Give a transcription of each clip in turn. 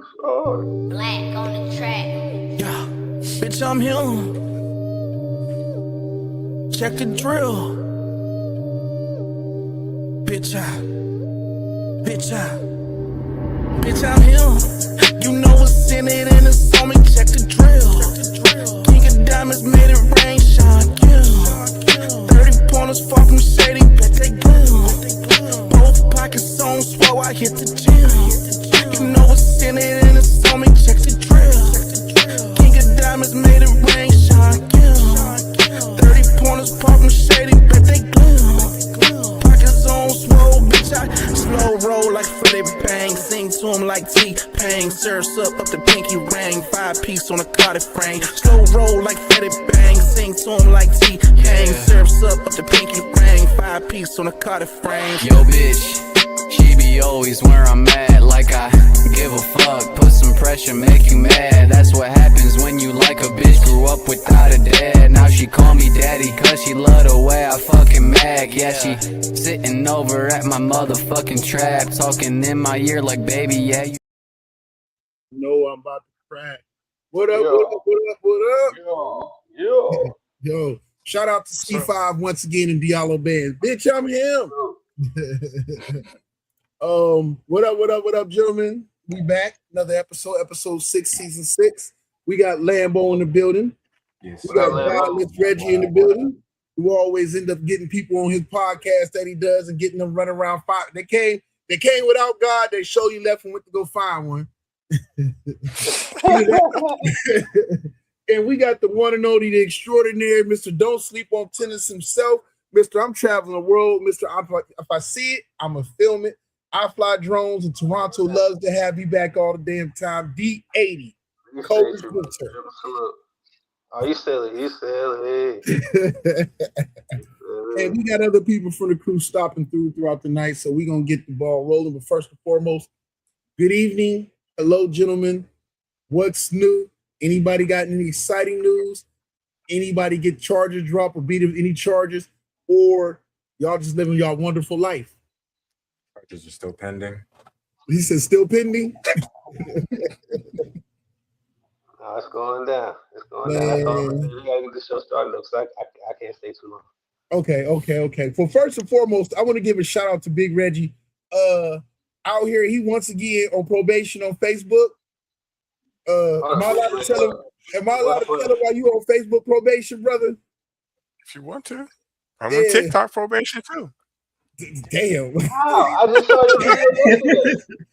Black on the track. Yeah, bitch, I'm him. Check the drill. Bitch, I'm him. You know what's in it and it's on me. Check the drill. King of diamonds made it rain, shine, yeah. 30 pointers far from shady, bet they glim. Both pockets on swell, I hit the gym. You know what's in it and it's on me. Check the drill. King of diamonds made it rain, shine, yeah. 30 pointers far from shady, bet they glim. Pockets on swell, bitch, I slow roll like Philip Bang. Sing to him like T-Pain. Surfs up the pinky ring. 5-piece on a Cardiff frame. Slow roll like Philip Bang. Sing to him like T-Pain. Surfs up the pinky ring. 5-piece on a Cardiff frame. Yo, bitch, she be always where I'm at. Like I give a fuck. Put some pressure, make you mad. That's what happens when you like a bitch. Grew up without a dad. Now she call me daddy cause she love the way I fucking mag. Yeah, she sitting over at my motherfucking trap, talking in my ear like, baby, yeah, you know I'm about to crack. What up? Yo, shout out to C5 once again in Diallo Band. Bitch, I'm him. What up, gentlemen? We back. Another episode 6, season 6. We got Lambo in the building. Yes, we got Godless Reggie in the building, who always end up getting people on his podcast that he does and getting them running around. They came without God. They show you left and went to go find one. And we got the one and only, the extraordinary Mr. Don't Sleep on Tennis himself. Mr. I'm traveling the world. Mr. If I see it, I'm going to film it. I fly drones, and Toronto loves to have you back all the damn time. D80. Coldest winter. Oh, you silly. And we got other people from the crew stopping throughout the night, so we're going to get the ball rolling. But first and foremost, good evening. Hello, gentlemen. What's new? Anybody got any exciting news? Anybody get charges dropped or beat any charges? Or y'all just living y'all wonderful life? Charges are still pending. He said still pending? No, it's going down. down. We gotta get the show started though, because I can't stay too long. Okay. Well, first and foremost, I want to give a shout out to Big Reggie. Out here, he once again on probation on Facebook. Am I allowed to tell him why you on Facebook probation, brother? If you want to. I'm on TikTok probation too. Damn. Wow, I just saw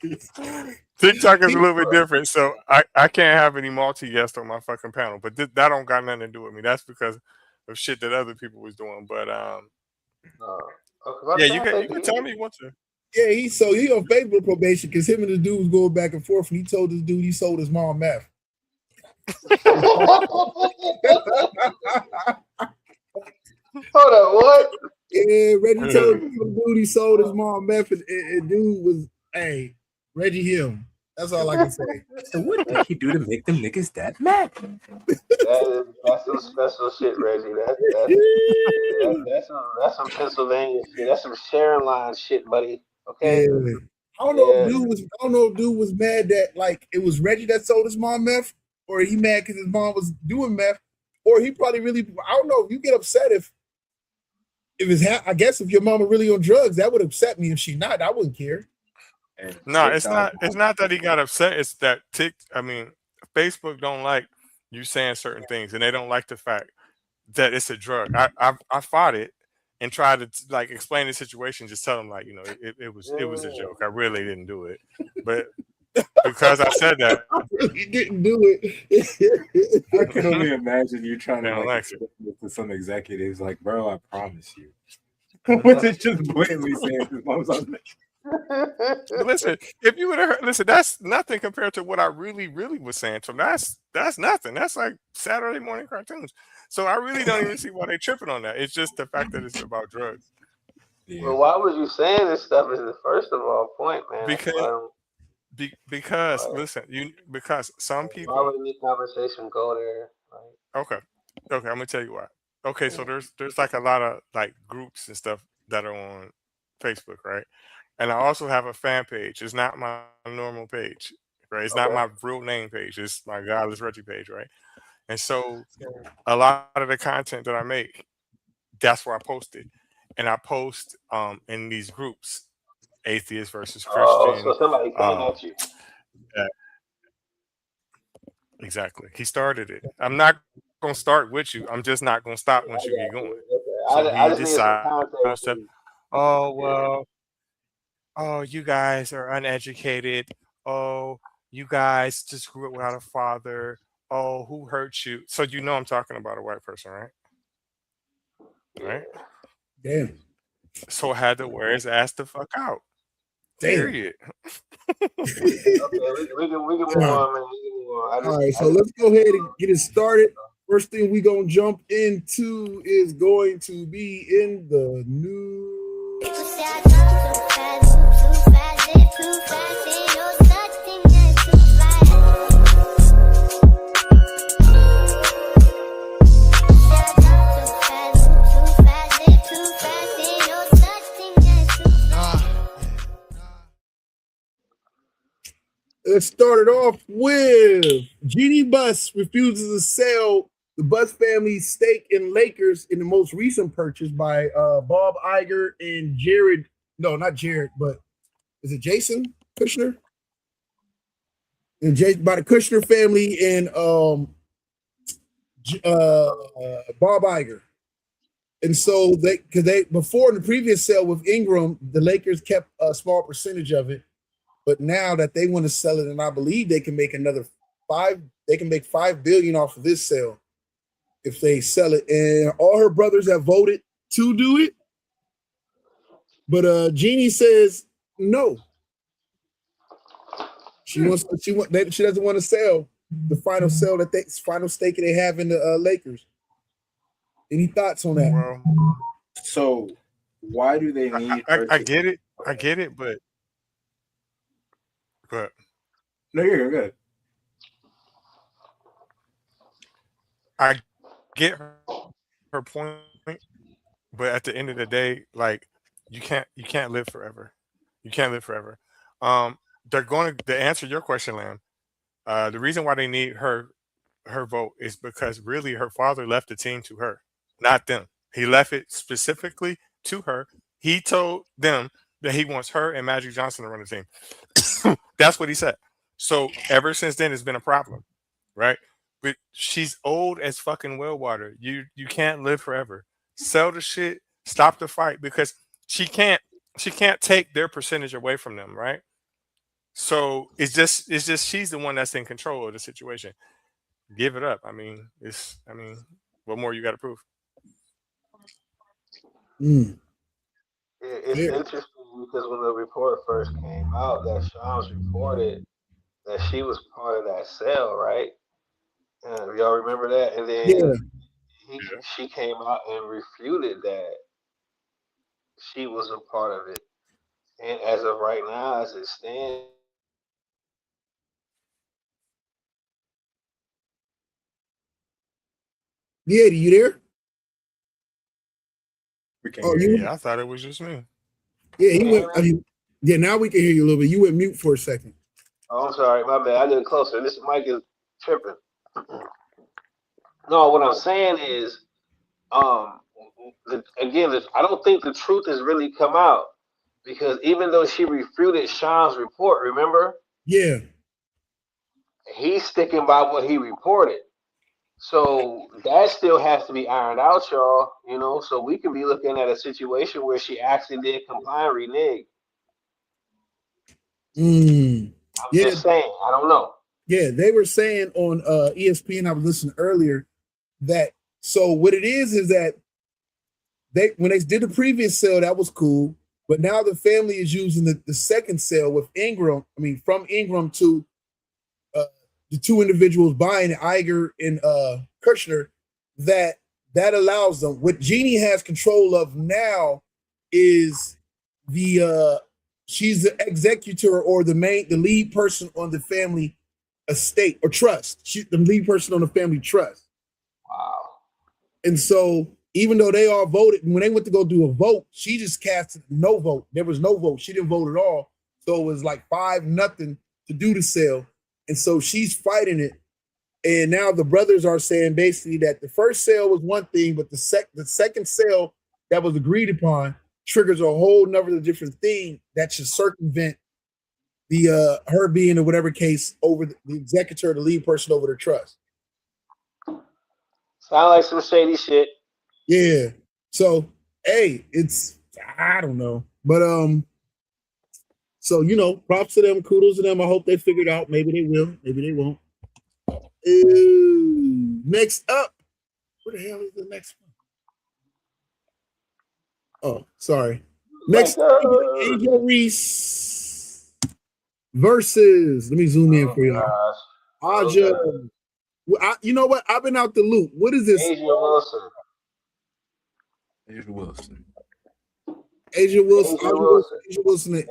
you. TikTok is a little bit different, so I can't have any multi-guests on my fucking panel. But that don't got nothing to do with me. That's because of shit that other people was doing. But yeah, you can tell me you want to. Yeah, he on Facebook probation because him and the dude was going back and forth, and he told this dude he sold his mom meth. Hold on, what? Yeah, Reggie told the dude he sold his mom meth, and dude was, hey, Reggie him. That's all I can say. So what did he do to make them niggas that mad? That's some special shit, Reggie. That's some Pennsylvania shit. That's some Sharon line shit, buddy. Okay. Yeah. I don't know if dude was mad that like it was Reggie that sold his mom meth, or he mad because his mom was doing meth, or he probably really, I don't know. You get upset if it's I guess if your mama really on drugs, that would upset me. If she's not, I wouldn't care. No, it's not that he got upset. It's that Facebook don't like you saying certain things, and they don't like the fact that it's a drug. I fought it and tried to like explain the situation, just tell them like, you know, it was a joke. I really didn't do it, but because I said that, I really didn't do it. I can only imagine you trying to like to some executives like, bro, I promise you. Was it just blatantly saying his mom's on me? Listen, if you would have heard, listen, that's nothing compared to what I really was saying. So that's nothing. That's like Saturday morning cartoons. So I really don't even see why they tripping on that. It's just the fact that it's about drugs. Yeah. Well, why was you saying this stuff? Is the first of all point, man. Because listen, because some people. Why would any conversation go there? Right? Okay, I'm gonna tell you why. Okay, so there's like a lot of like groups and stuff that are on Facebook, right? And I also have a fan page. It's not my normal page. right? It's not Okay. my real name page. It's my Godless Reggie page, right? And so a lot of the content that I make, that's where I post it. And I post in these groups, atheist versus Oh, so Christian. somebody came Um, at you. uh, exactly. He started it. I'm not gonna start with you. I'm just not gonna stop Yeah, once I you get got going. you. Okay. So I he just needed some decided, context. oh Yeah. well, oh, you guys are uneducated. Oh, you guys just grew up without a father. Oh, who hurt you? So you know I'm talking about a white person, right? Right? Yeah. Damn. So I had to wear his ass the fuck out. Damn. Period. Okay, we can All move right. on, man. We can move on. All right. I So just let's go ahead and get it started. First thing we gonna jump into is going to be in the news. It started off with Genie Bus refuses to sell the Bus family's stake in Lakers in the most recent purchase by Bob Iger and Jared. No, not Jared, but is it Jason Kushner? And by the Kushner family and Bob Iger. And so because they before in the previous sale with Ingram, the Lakers kept a small percentage of it. But now that they want to sell it, and I believe they can make another they can make $5 billion off of this sale if they sell it. And all her brothers have voted to do it. But Jeannie says no. She doesn't want to sell the final stake they have in the Lakers. Any thoughts on that? Well, So why do they need her I to? get it. I get it, but No, you're good. I get her point. But at the end of the day, like you can't live forever. You can't live forever. They're going to answer your question, Lamb. The reason why they need her vote is because really her father left the team to her, not them. He left it specifically to her. He told them that he wants her and Magic Johnson to run the team. That's what he said. So ever since then, it's been a problem, right? But she's old as fucking well water. You can't live forever. Sell the shit. Stop the fight because she can't take their percentage away from them, right? So it's just she's the one that's in control of the situation. Give it up. I mean, what more you got to prove? It's interesting because when the report first came out, that Shams reported that she was part of that sale, right? Y'all remember that? And Yeah. then she came out and refuted that she was a part of it. And as of right now, as it stands, Yeah, you there? We can Oh, hear you. Yeah, I thought it was just me. Yeah, he went. Yeah, now we can hear you a little bit. You went mute for a second. oh, I'm sorry, my bad. I did it closer. This mic is tripping. No, what I'm saying is, um, I don't think the truth has really come out because even though she refuted Sean's report, remember, Yeah. he's sticking by what he reported. So that still has to be ironed out, y'all. So we can be looking at a situation where she actually did comply and renege. I'm Yeah. just saying, I don't know. Yeah, they were saying on ESPN, I was listening earlier, that so what it is that when they did the previous sale, that was cool. But now the family is using the second sale with Ingram. I mean, from Ingram to the two individuals buying Iger and Kushner, that allows them. What Jeannie has control of now is she's the executor or the lead person on the family estate or trust. She's the lead person on the family trust. Wow. And so even though they all voted, when they went to go do a vote, she just cast no vote. There was no vote. She didn't vote at all. So it was like 5-0 to do the sale. And so she's fighting it. And now the brothers are saying basically that the first sale was one thing, but the second sale that was agreed upon triggers a whole number of different thing that should circumvent the her being in whatever case over the executor, the lead person over the trust. Sound like some shady shit. Yeah. So hey, it's I don't know. But so props to them, kudos to them. I hope they figured out. Maybe they will, maybe they won't. Ooh, next up. What the hell is the next one? Oh, sorry. Next up, Angel Reese versus. Let me zoom in for y'all. Aja. You know what? I've been out the loop. What is this? Asia Wilson. Asia Wilson. Asia Wilson. Asia Wilson.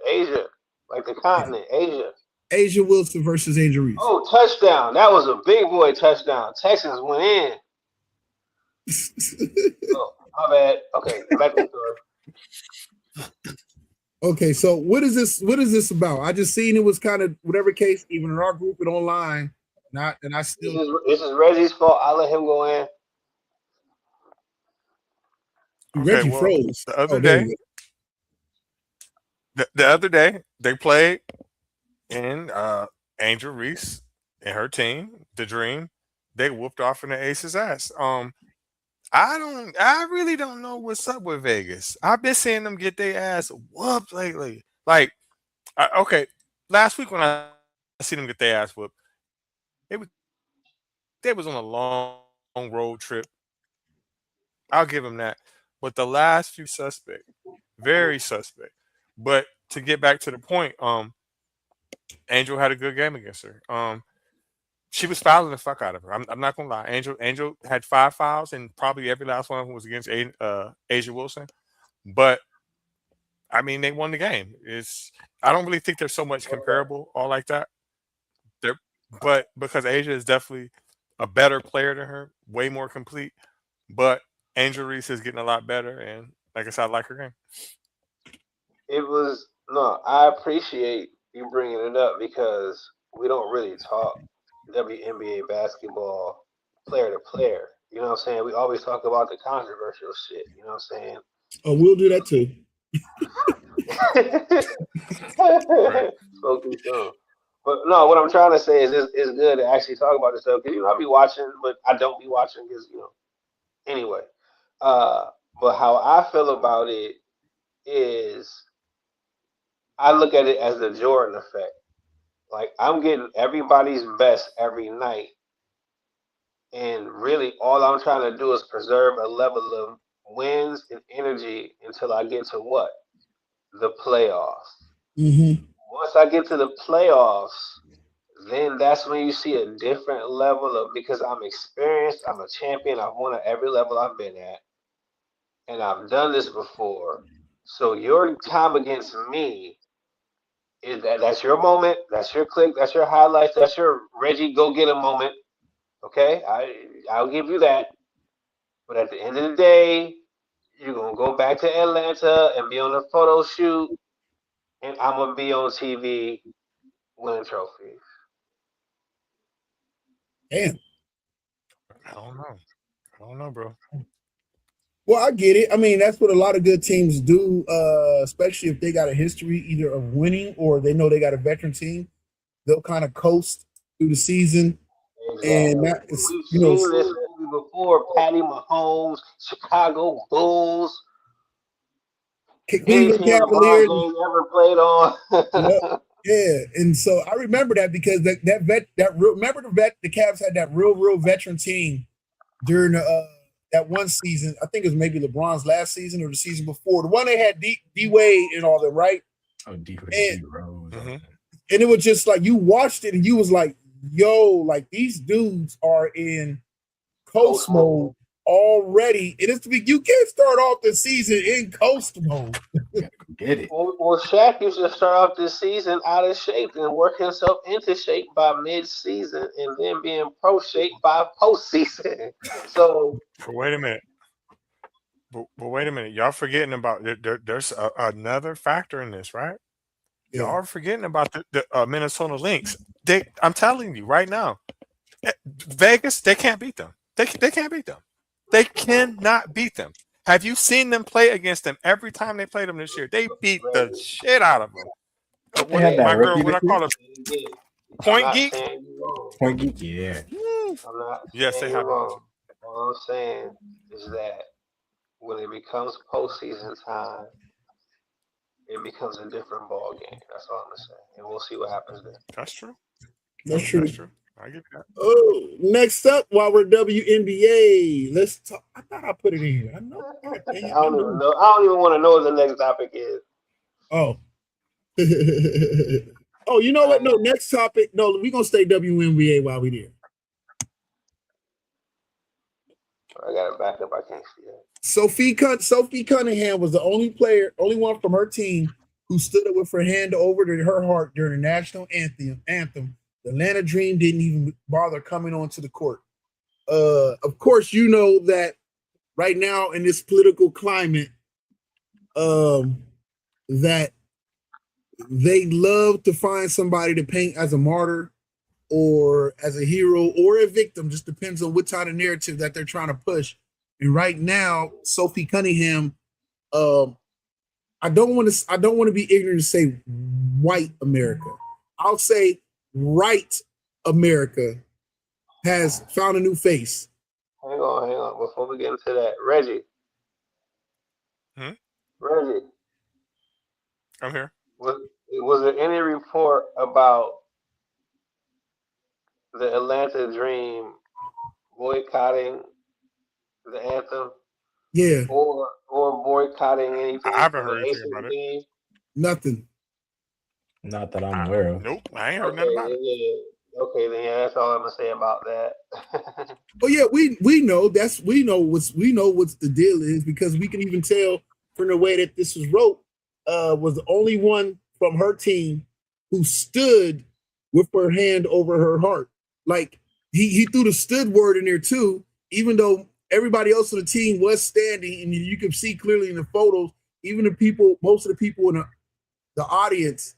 Asia. Like the continent. Asia. Asia Wilson versus Angel Reese. Oh, touchdown. That was a big boy touchdown. Texans went in. Oh, my bad. Okay, back to the story. Okay, so what is this about? I just seen it was kind of whatever case, even in our group and online. And I still this is Reggie's fault. I let him go in. Reggie froze. The other day they played in Angel Reese and her team, the Dream. They whooped off in the Aces ass. I really don't know what's up with Vegas. I've been seeing them get their ass whooped lately. Like, okay, last week when I seen them get their ass whooped, they was on a long road trip. I'll give them that. But the last few suspect, very suspect. But to get back to the point, Angel had a good game against her. She was fouling the fuck out of her. I'm not gonna lie. Angel had 5 fouls, and probably every last one of them was against Asia Wilson. But I mean, they won the game. I don't really think they're so much comparable, all like that. But because Asia is definitely a better player than her, way more complete. But Angel Reese is getting a lot better, and like I said, I like her game. I appreciate you bringing it up because we don't really talk WNBA basketball player to player. You know what I'm saying? We always talk about the controversial shit. You know what I'm saying? Oh, we'll do that too. Spoke too soon. But no, what I'm trying to say is it's good to actually talk about this stuff because I be watching, but I don't be watching because Anyway, but how I feel about it is I look at it as the Jordan effect. Like I'm getting everybody's best every night. And really all I'm trying to do is preserve a level of wins and energy until I get to what? The playoffs. Mm-hmm. Once I get to the playoffs, then that's when you see a different level of because I'm experienced, I'm a champion, I've won at every level I've been at, and I've done this before. So your time against me that's your moment, that's your click, that's your highlights, that's your Reggie go get a moment. Okay, I'll give you that. But at the end of the day, you're gonna go back to Atlanta and be on a photo shoot, and I'm gonna be on TV winning trophies. Damn. I don't know, bro. Well, I get it. I mean, that's what a lot of good teams do, especially if they got a history either of winning or they know they got a veteran team. They'll kind of coast through the season. Exactly. And we've seen this movie before. Patty Mahomes, Chicago Bulls, Cleveland Cavaliers ever played on. Yeah, and so I remember that because the Cavs had that real veteran team during that one season. I think it was maybe LeBron's last season or the season before. The one they had D Wade and all them, right? Oh, D Wade, D Rose. And it was just like you watched it and you was like, yo, like these dudes are in coast mode already. And it's you can't start off the season in coast mode. Get it. Well, Shaq used to start off this season out of shape and work himself into shape by mid-season and then being pro shape by postseason. So but wait a minute. But wait a minute. Y'all forgetting about there's another factor in this, right? Y'all are forgetting about the Minnesota Lynx. I'm telling you right now, Vegas, they can't beat them. They can't beat them. They cannot beat them. Have you seen them play against them every time they played them this year? They beat the shit out of them. They had that My girl, rookie what this I call her, Again, I'm point not geek. saying you wrong. Point geek, yeah. I'm not Yes, saying they you're have wrong. All I'm saying is that when it becomes postseason time, it becomes a different ball game. That's all I'm gonna say, and we'll see what happens then. That's true. That's true. That's true. I get that. Oh, next up, while we're WNBA, let's talk. I thought I put it in here. I know. God dang I it, don't even know. I don't even want to know what the next topic is. Oh. Oh, you know what? No, next topic. No, we're gonna stay WNBA while we there. I got it back up. I can't see it. Sophie Cunningham was the only one from her team who stood up with her hand over to her heart during the national anthem. The Atlanta Dream didn't even bother coming onto the court. Of course, you know that right now in this political climate, that they love to find somebody to paint as a martyr or as a hero or a victim. Just depends on what kind of narrative that they're trying to push. And right now, Sophie Cunningham, I don't want to be ignorant to say white America. I'll say right America has found a new face. Hang on. Before we get into that, Reggie. Reggie. I'm here. Was there any report about the Atlanta Dream boycotting the anthem? Yeah. Or boycotting anything I haven't from heard the anything about it. game? Nothing. Not that I'm aware of. Nope, I ain't heard nothing about it. Yeah. Okay, then yeah, that's all I'm gonna say about that. Oh yeah, we know what the deal is, because we can even tell from the way that this was wrote, was the only one from her team who stood with her hand over her heart. Like he threw the stood word in there too, even though everybody else on the team was standing, and you can see clearly in the photos, even most of the people in the audience,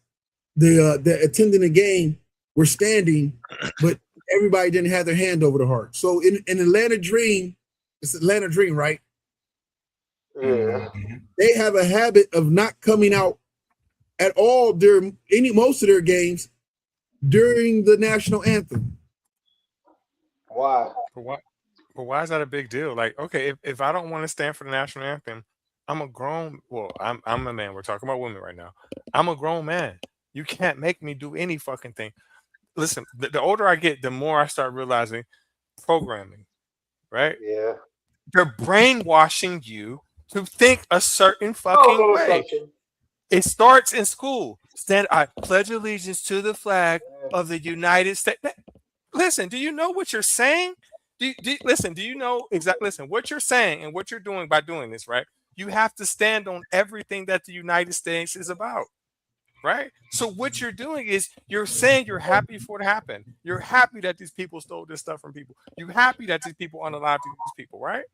the attending the game were standing, but everybody didn't have their hand over the heart. So in Atlanta Dream, it's Atlanta Dream, right? Yeah. They have a habit of not coming out at all during most of their games during the national anthem. Why? But why is that a big deal? Like, okay, if I don't want to stand for the national anthem, I'm a man. We're talking about women right now. I'm a grown man. You can't make me do any fucking thing. Listen, the older I get, the more I start realizing programming, right? Yeah. They're brainwashing you to think a certain fucking way. It starts in school. I pledge allegiance to the flag of the United States. Listen, do you know what you're saying? Do you know exactly? Listen, what you're saying and what you're doing by doing this, right? You have to stand on everything that the United States is about, right? So what you're doing is you're saying you're happy for it to happen. You're happy that these people stole this stuff from people. You're happy that these people unalive these people, right?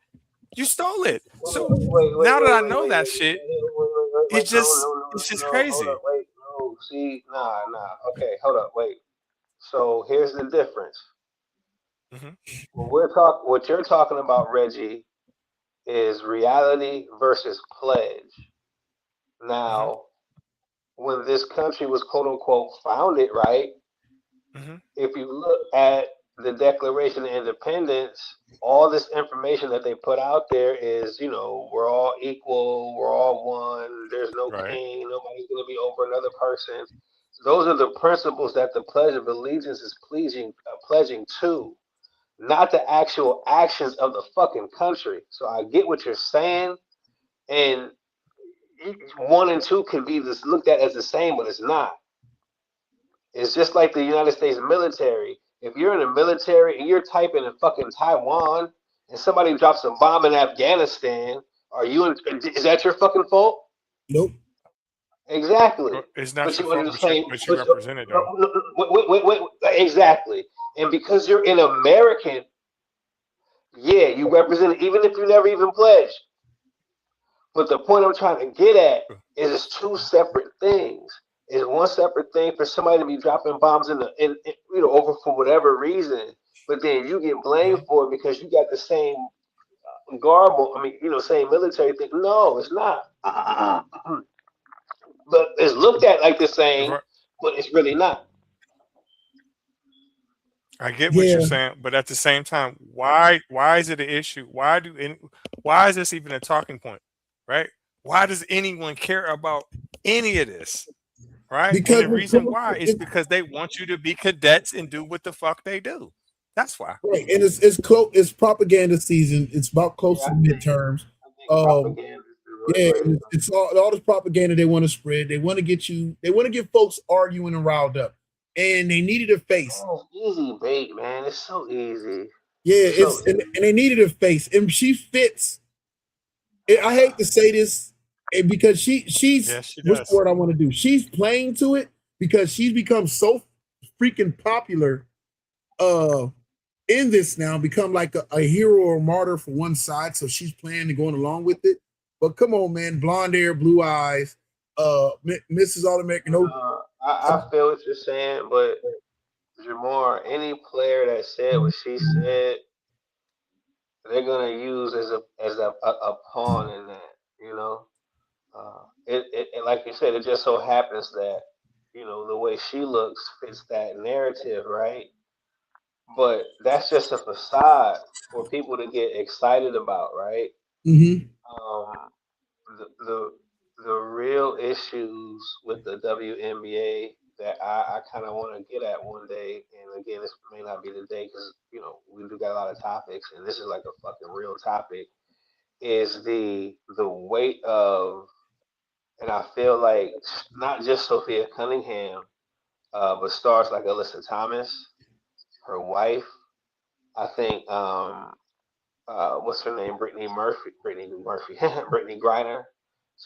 You stole it. So now that I know that shit, it's just crazy. Hold up, wait, no, see, nah. Okay, hold up, wait. So here's the difference. What you're talking about, Reggie, is reality versus pledge. Now, when this country was quote unquote founded, right? If you look at the Declaration of Independence, all this information that they put out there is, we're all equal, we're all one, there's no king, nobody's going to be over another person. Those are the principles that the Pledge of Allegiance is pledging to, not the actual actions of the fucking country. So I get what you're saying, and 1 and 2 could be looked at as the same, but it's not. It's just like the United States military. If you're in the military and you're typing in fucking Taiwan and somebody drops a bomb in Afghanistan, is that your fucking fault? Nope. Exactly. It's not your fault, but you represent it, though. Wait. Exactly. And because you're an American, yeah, you represent it, even if you never even pledged. But the point I'm trying to get at is it's two separate things. It's one separate thing for somebody to be dropping bombs in over for whatever reason, but then you get blamed for it because you got the same garble. I mean, same military thing. No, it's not. But it's looked at like the same, Right. but it's really not. I get what you're Yeah, saying, but at the same time, why is it an issue? Why is this even a talking point? Right? Why does anyone care about any of this? Right? And because the reason why is because they want you to be cadets and do what the fuck they do. That's why. right, and it's close. It's propaganda season. It's about close Yeah, to midterms. I think Um, propaganda is the yeah, right and word. it's all this propaganda they want to spread. They want to get you. They want to get folks arguing and riled up, and they needed a face. Oh, easy bait, man. It's so easy. Yeah, So it's and they needed a face, and she fits. I hate to say this, because she's Yes, she what's the does. word I want to do? She's playing to it because she's become so freaking popular. In this now, become like a hero or a martyr for one side, so she's playing and going along with it. But come on, man, blonde hair, blue eyes, Mrs. All American. No, I feel what you're saying, but Jamar, any player that said what she said, they're gonna use as a pawn in that. It like you said, it just so happens that the way she looks fits that narrative, right? But that's just a facade for people to get excited about, right? mm-hmm. Um, the real issues with the WNBA that I kind of want to get at one day, and again, this may not be the day because we do got a lot of topics, and this is like a fucking real topic, is the weight of, and I feel like not just Sophia Cunningham, but stars like Alyssa Thomas, her wife. I think what's her name, Brittany Murphy, Brittany Griner,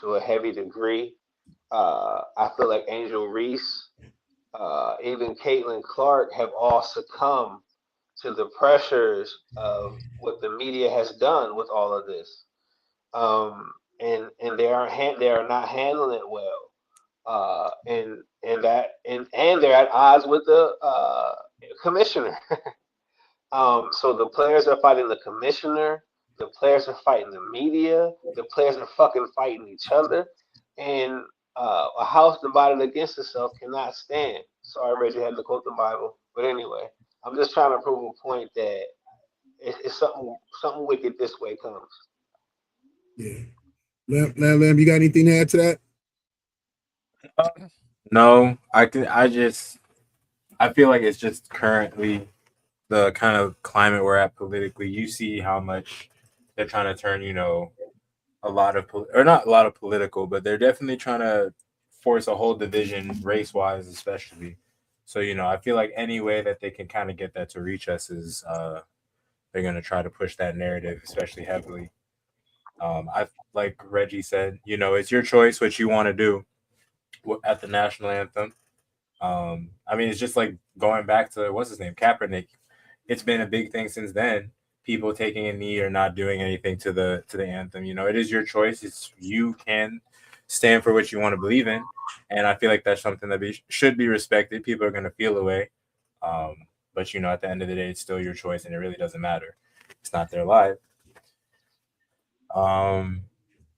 to a heavy degree. I feel like Angel Reese, even Caitlin Clark have all succumbed to the pressures of what the media has done with all of this, and they are not handling it well, and they're at odds with the commissioner. So the players are fighting the commissioner, the players are fighting the media, the players are fucking fighting each other, and a house divided against itself cannot stand. Sorry, Reggie, had to quote the Bible, but anyway, I'm just trying to prove a point that it's something wicked this way comes. Yeah. Lamb, you got anything to add to that? No, I feel like it's just currently the kind of climate we're at politically. You see how much they're trying to turn, a lot of or not a lot of political, but they're definitely trying to force a whole division race wise, especially. So I feel like any way that they can kind of get that to reach us is they're gonna try to push that narrative, especially heavily. I like Reggie said, it's your choice what you want to do at the national anthem. I mean, it's just like going back to what's his name, Kaepernick. It's been a big thing since then. People taking a knee or not doing anything to the anthem. It is your choice. You can stand for what you want to believe in, and I feel like that's something that should be respected. People are going to feel away, but at the end of the day, it's still your choice, and it really doesn't matter. It's not their life.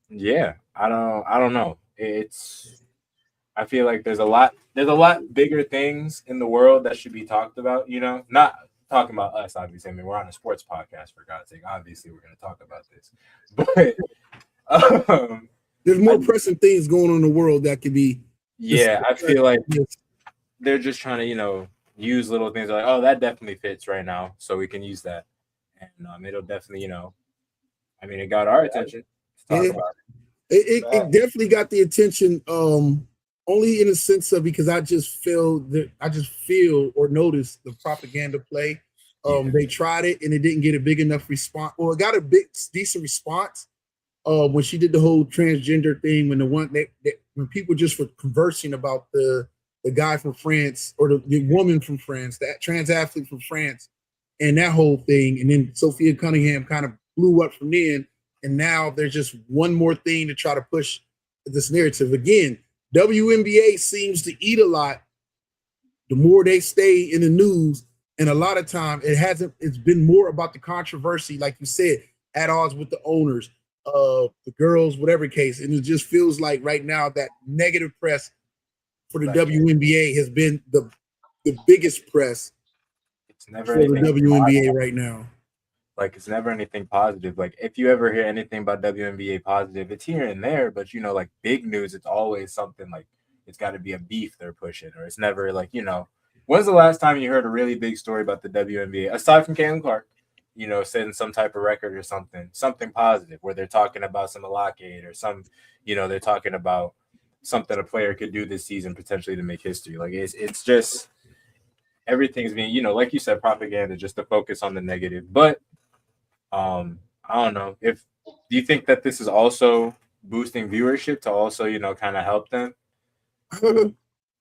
Yeah, I don't know. I feel like there's a lot bigger things in the world that should be talked about, not talking about us, obviously. I mean, we're on a sports podcast, for God's sake. Obviously, we're going to talk about this. But there's more pressing things going on in the world that could be. Yeah, I feel like they're just trying to, use little things like, oh, that definitely fits right now, so we can use that. And it'll definitely, I mean, it got our attention to talk about it. It definitely got the attention, only in a sense of because I just feel or notice the propaganda play. They tried it and it didn't get a big enough response. Well, it got a decent response when she did the whole transgender thing. When people just were conversing about the guy from France or the woman from France, that trans athlete from France, and that whole thing, and then Sophia Cunningham kind of blew up from then. And now there's just one more thing to try to push this narrative. Again, WNBA seems to eat a lot the more they stay in the news. And a lot of time it's been more about the controversy, like you said, at odds with the owners, the girls, whatever case. And it just feels like right now that negative press for the WNBA has been the biggest press It's never for the WNBA positive. right now. Like, it's never anything positive. Like, if you ever hear anything about WNBA positive, it's here and there, but like big news, it's always something like it's got to be a beef they're pushing, or it's never like, when's the last time you heard a really big story about the WNBA aside from Caitlin Clark, setting some type of record or something positive where they're talking about some blockade or some, they're talking about something a player could do this season potentially to make history. Like, it's just everything's being, like you said, propaganda, just to focus on the negative. But I don't know, do you think that this is also boosting viewership to also, kind of help them?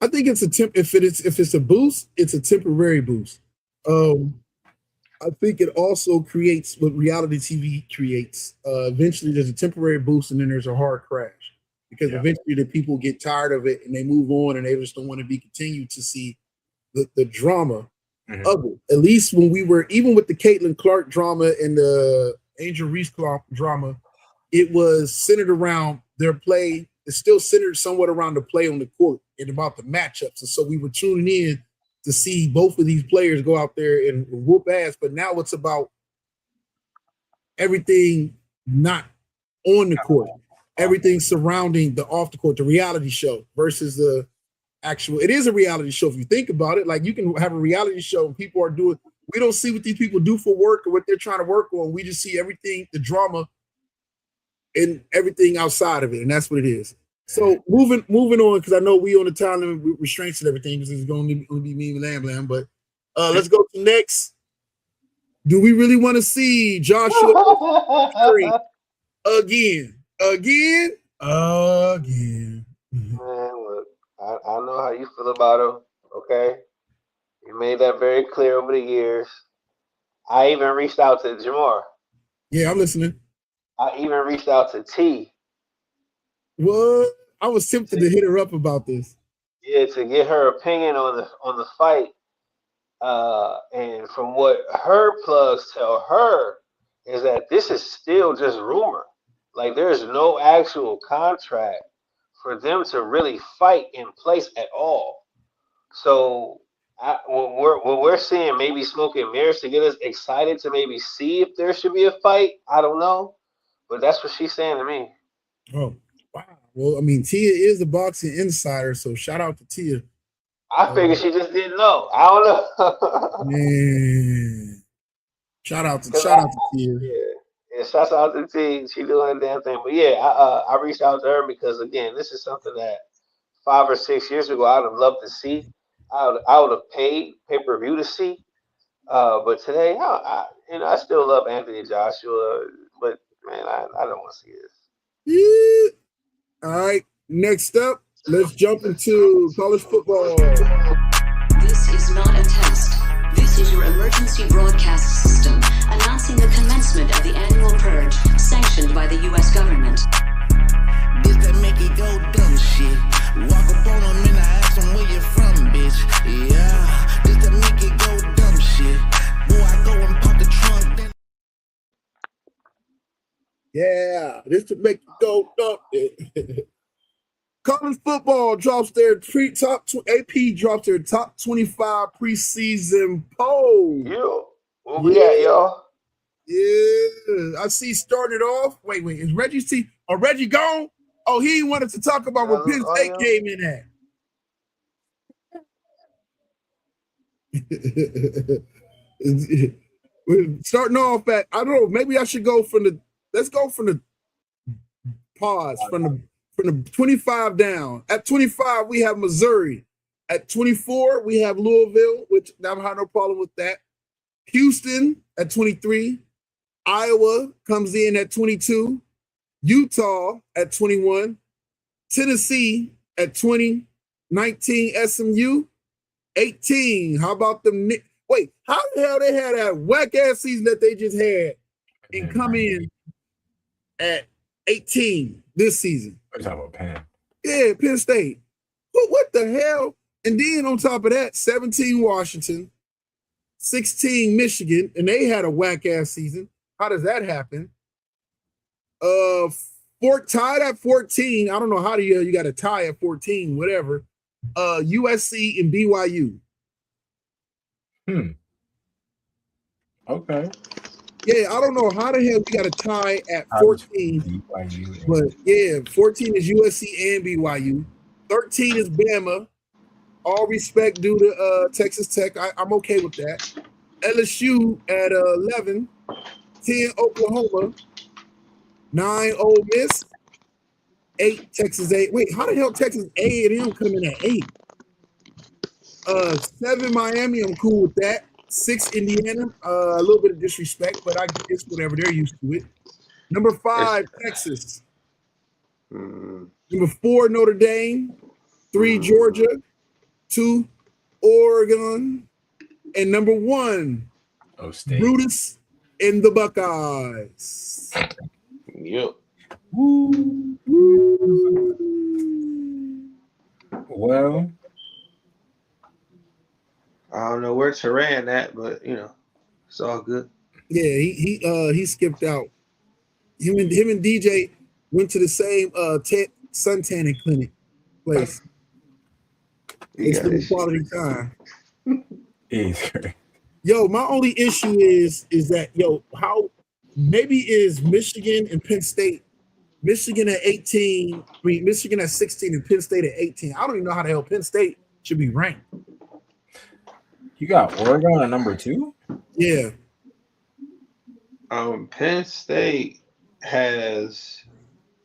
I think it's if it's a boost, it's a temporary boost. I think it also creates what reality TV creates. Eventually, there's a temporary boost, and then there's a hard crash because eventually the people get tired of it and they move on, and they just don't want to be continued to see the drama of it. At least when we were, even with the Caitlin Clark drama and the Angel Reese drama, it was centered around their play. It's still centered somewhat around the play on the court and about the matchups. And so we were tuning in to see both of these players go out there and whoop ass. But now it's about everything not on the court, everything surrounding the off the court, the reality show versus the actual. It is a reality show if you think about it. Like, you can have a reality show and people are doing. We don't see what these people do for work or what they're trying to work on. We just see everything, the drama, and everything outside of it, and that's what it is. So moving on, because I know we on the time limit restraints and everything, because it's going to be me and Lamb. But let's go to next. Do we really want to see Joshua again? Man, look, I know how you feel about him. Okay, you made that very clear over the years. I even reached out to Jamar. Yeah, I'm listening. I even reached out to T. What? I was tempted to hit her up about this. Yeah, to get her opinion on the fight. And from what her plugs tell her is that this is still just rumor. Like, there's no actual contract for them to really fight in place at all. So what we're seeing, maybe smoke and mirrors to get us excited to maybe see if there should be a fight. I don't know. But that's what she's saying to me. Oh, wow. Well, I mean, Tia is a boxing insider, so shout out to Tia. I figured she just didn't know. I don't know. Man. Shout out to Tia. Yeah, shouts out to T. She doing a damn thing. But yeah, I reached out to her because, again, this is something that 5 or 6 years ago I would have loved to see. I would have paid pay-per-view to see. But today, I still love Anthony Joshua. But man, I don't want to see this. Yeah. All right. Next up, let's jump into college football. This is not a test. This is your emergency broadcast system announcing the commencement of the annual purge sanctioned by the U.S. government. This that make it go dumb shit. Walk up on them and I ask them where you from, bitch. Yeah. This that make it go dumb shit. Boy, I go and pop the trunk. Then... Yeah, this to make it go dumb. College football drops their AP drops their top 25 preseason poll. Yo, where we at, y'all? Yeah, I see. Started off. Wait, is Reggie's team? Oh, Reggie gone? Oh, he wanted to talk about what Penn State came in at. Starting off at, I don't know. Maybe I should go from the. Let's go from the pause from the 25 down. At 25, we have Missouri. At 24, we have Louisville, which I don't have no problem with that. Houston at 23. Iowa comes in at 22. Utah at 21. Tennessee at 20. 19, SMU. 18. How about them? Wait, how the hell they had that whack-ass season that they just had and come in at 18 this season? What are you talking about, Penn? Yeah, Penn State. What the hell? And then on top of that, 17 Washington, 16 Michigan, and they had a whack ass season. How does that happen? Tied at 14. I don't know how you got a tie at 14, whatever. USC and BYU. Okay. Yeah, I don't know how the hell we got a tie at 14. But yeah, 14 is USC and BYU. 13 is Bama. All respect due to Texas Tech. I'm okay with that. LSU at 11, 10 Oklahoma, 9 Ole Miss, 8 Texas A. Wait, how the hell Texas A&M come in at 8? 7 Miami, I'm cool with that. 6 Indiana, a little bit of disrespect, but I guess whatever, they're used to it. Number 5, Texas. Number 4, Notre Dame. 3, Georgia. 2, Oregon. And number 1, Brutus and the Buckeyes. Yep. Well, I don't know where Turan at, but it's all good. Yeah, he skipped out. Him and DJ went to the same sun tanning clinic place. They spent quality time. Yo, my only issue is that how maybe is Michigan and Penn State. Michigan at 18, Michigan at 16 and Penn State at 18. I don't even know how the hell Penn State should be ranked. You got Oregon at number 2? Yeah. Penn State has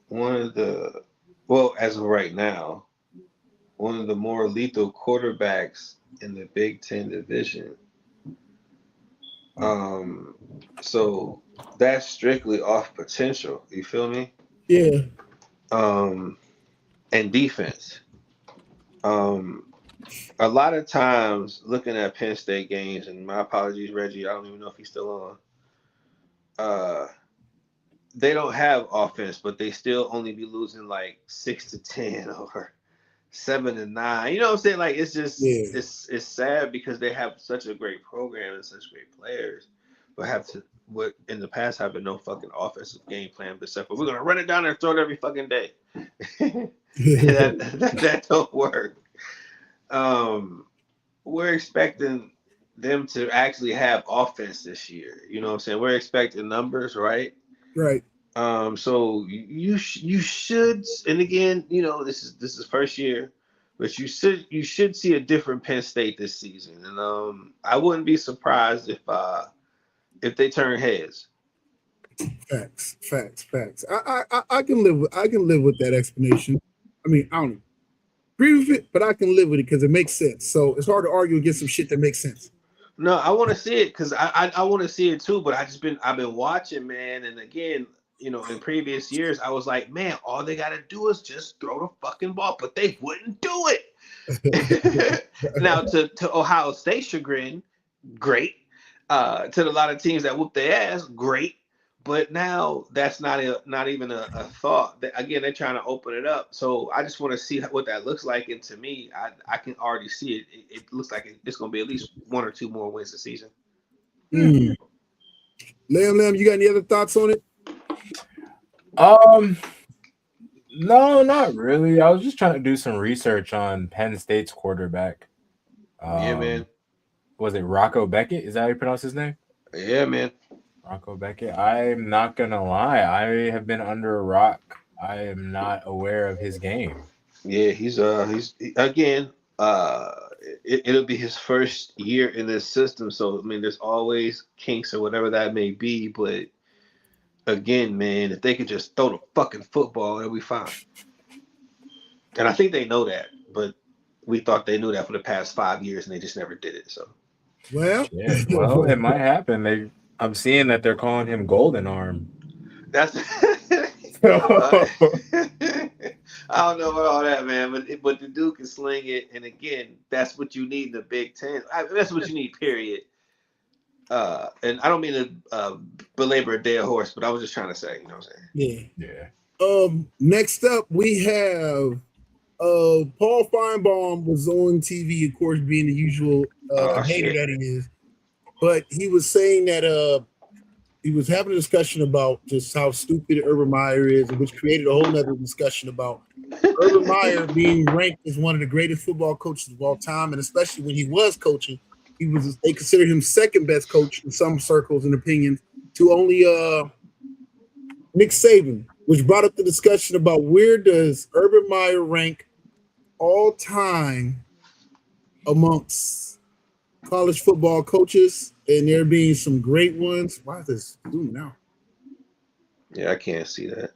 one of the, well, as of right now, one of the more lethal quarterbacks in the Big Ten division. So that's strictly off potential. You feel me? Yeah. And defense. A lot of times looking at Penn State games, and my apologies, Reggie, I don't even know if he's still on. They don't have offense, but they still only be losing like 6-10 or 7-9. You know what I'm saying? Like it's just it's sad because they have such a great program and such great players, but what in the past have been no fucking offensive game plan except for we're gonna run it down and throw it every fucking day. that don't work. We're expecting them to actually have offense this year. You know what I'm saying? We're expecting numbers, right? Right. So you should, and again, this is first year, but you should see a different Penn State this season, and I wouldn't be surprised if they turn heads. Facts. I can live with that explanation. I mean, I don't agree with it, but I can live with it because it makes sense. So it's hard to argue against some shit that makes sense. No, I want to see it because I want to see it too, but I've been watching, man, and again, in previous years, I was like, man, all they got to do is just throw the fucking ball, but they wouldn't do it. Now, to Ohio State's chagrin, great. To a lot of teams that whoop their ass, great. But now that's not even a thought. Again, they're trying to open it up. So I just want to see what that looks like. And to me, I can already see it. It looks like it's going to be at least 1 or 2 more wins this season. Lamb, you got any other thoughts on it? No, not really. I was just trying to do some research on Penn State's quarterback. Yeah, man. Was it Rocco Beckett? Is that how you pronounce his name? Yeah, man. Rocco Beckett. I'm not gonna lie. I have been under a rock. I am not aware of his game. Yeah, he's again. It'll be his first year in this system, so I mean, there's always kinks or whatever that may be. But again, man, if they could just throw the fucking football, it'll be fine. And I think they know that, but we thought they knew that for the past 5 years, and they just never did it. So, well, it might happen. I'm seeing that they're calling him Golden Arm. That's I don't know about all that, man, but the dude can sling it, and again, that's what you need in the Big Ten. That's what you need, period. And I don't mean to belabor a dead horse, but I was just trying to say, you know what I'm saying? Yeah. Next up, we have Paul Feinbaum was on TV, of course, being the usual hater that he is. But he was saying that he was having a discussion about just how stupid Urban Meyer is, which created a whole nother discussion about Urban Meyer being ranked as one of the greatest football coaches of all time, and especially when he was coaching, they considered him second best coach in some circles and opinions to only Nick Saban, which brought up the discussion about where does Urban Meyer rank all time amongst college football coaches, and there being some great ones. Why is this zooming out? Yeah, I can't see that.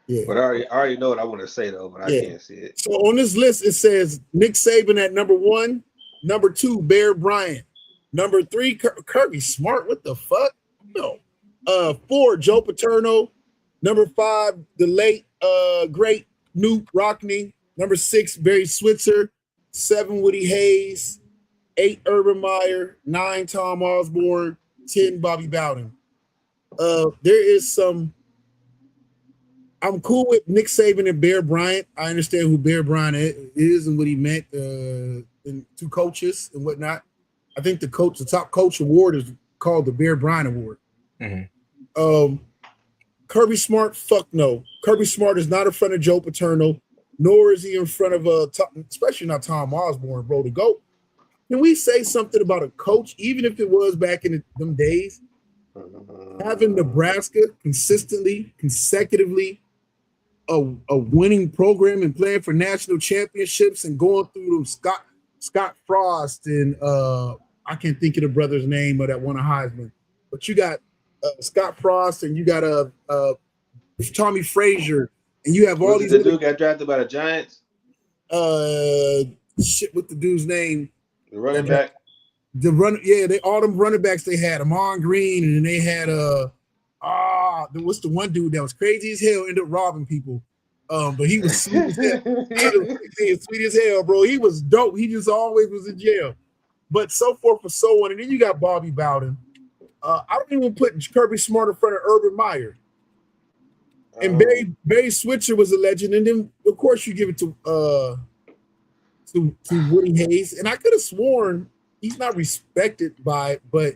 Yeah. But I already know what I want to say though, but I can't see it. So on this list, it says Nick Saban at number 1, number 2, Bear Bryant, number 3, Kirby Smart. What the fuck? No. 4, Joe Paterno, number 5, the late great Newt Rockne, number 6, Barry Switzer, 7, Woody Hayes, 8, Urban Meyer, 9, Tom Osborne, 10, Bobby Bowden. There is some. I'm cool with Nick Saban and Bear Bryant. I understand who Bear Bryant is and what he meant to coaches and whatnot. I think the top coach award is called the Bear Bryant Award. Mm-hmm. Kirby Smart, fuck no. Kirby Smart is not in front of Joe Paterno, nor is he in front of especially not Tom Osborne, bro. To go. Can we say something about a coach, even if it was back in them days, having Nebraska consecutively a winning program and playing for national championships and going through them Scott Frost and I can't think of the brother's name of that won a Heisman, but you got Scott Frost and you got Tommy Frazier and you have all these. The dude got drafted by the Giants. Shit, what the dude's name? The running back. All them running backs they had, Amon Green, and then they had what's the one dude that was crazy as hell, ended up robbing people. But he was sweet as hell. Sweet as hell, bro. He was dope. He just always was in jail. But so forth and so on. And then you got Bobby Bowden. I don't even put Kirby Smart in front of Urban Meyer. And Barry Switzer was a legend. And then of course you give it to Woody Hayes. And I could have sworn he's not respected by it, but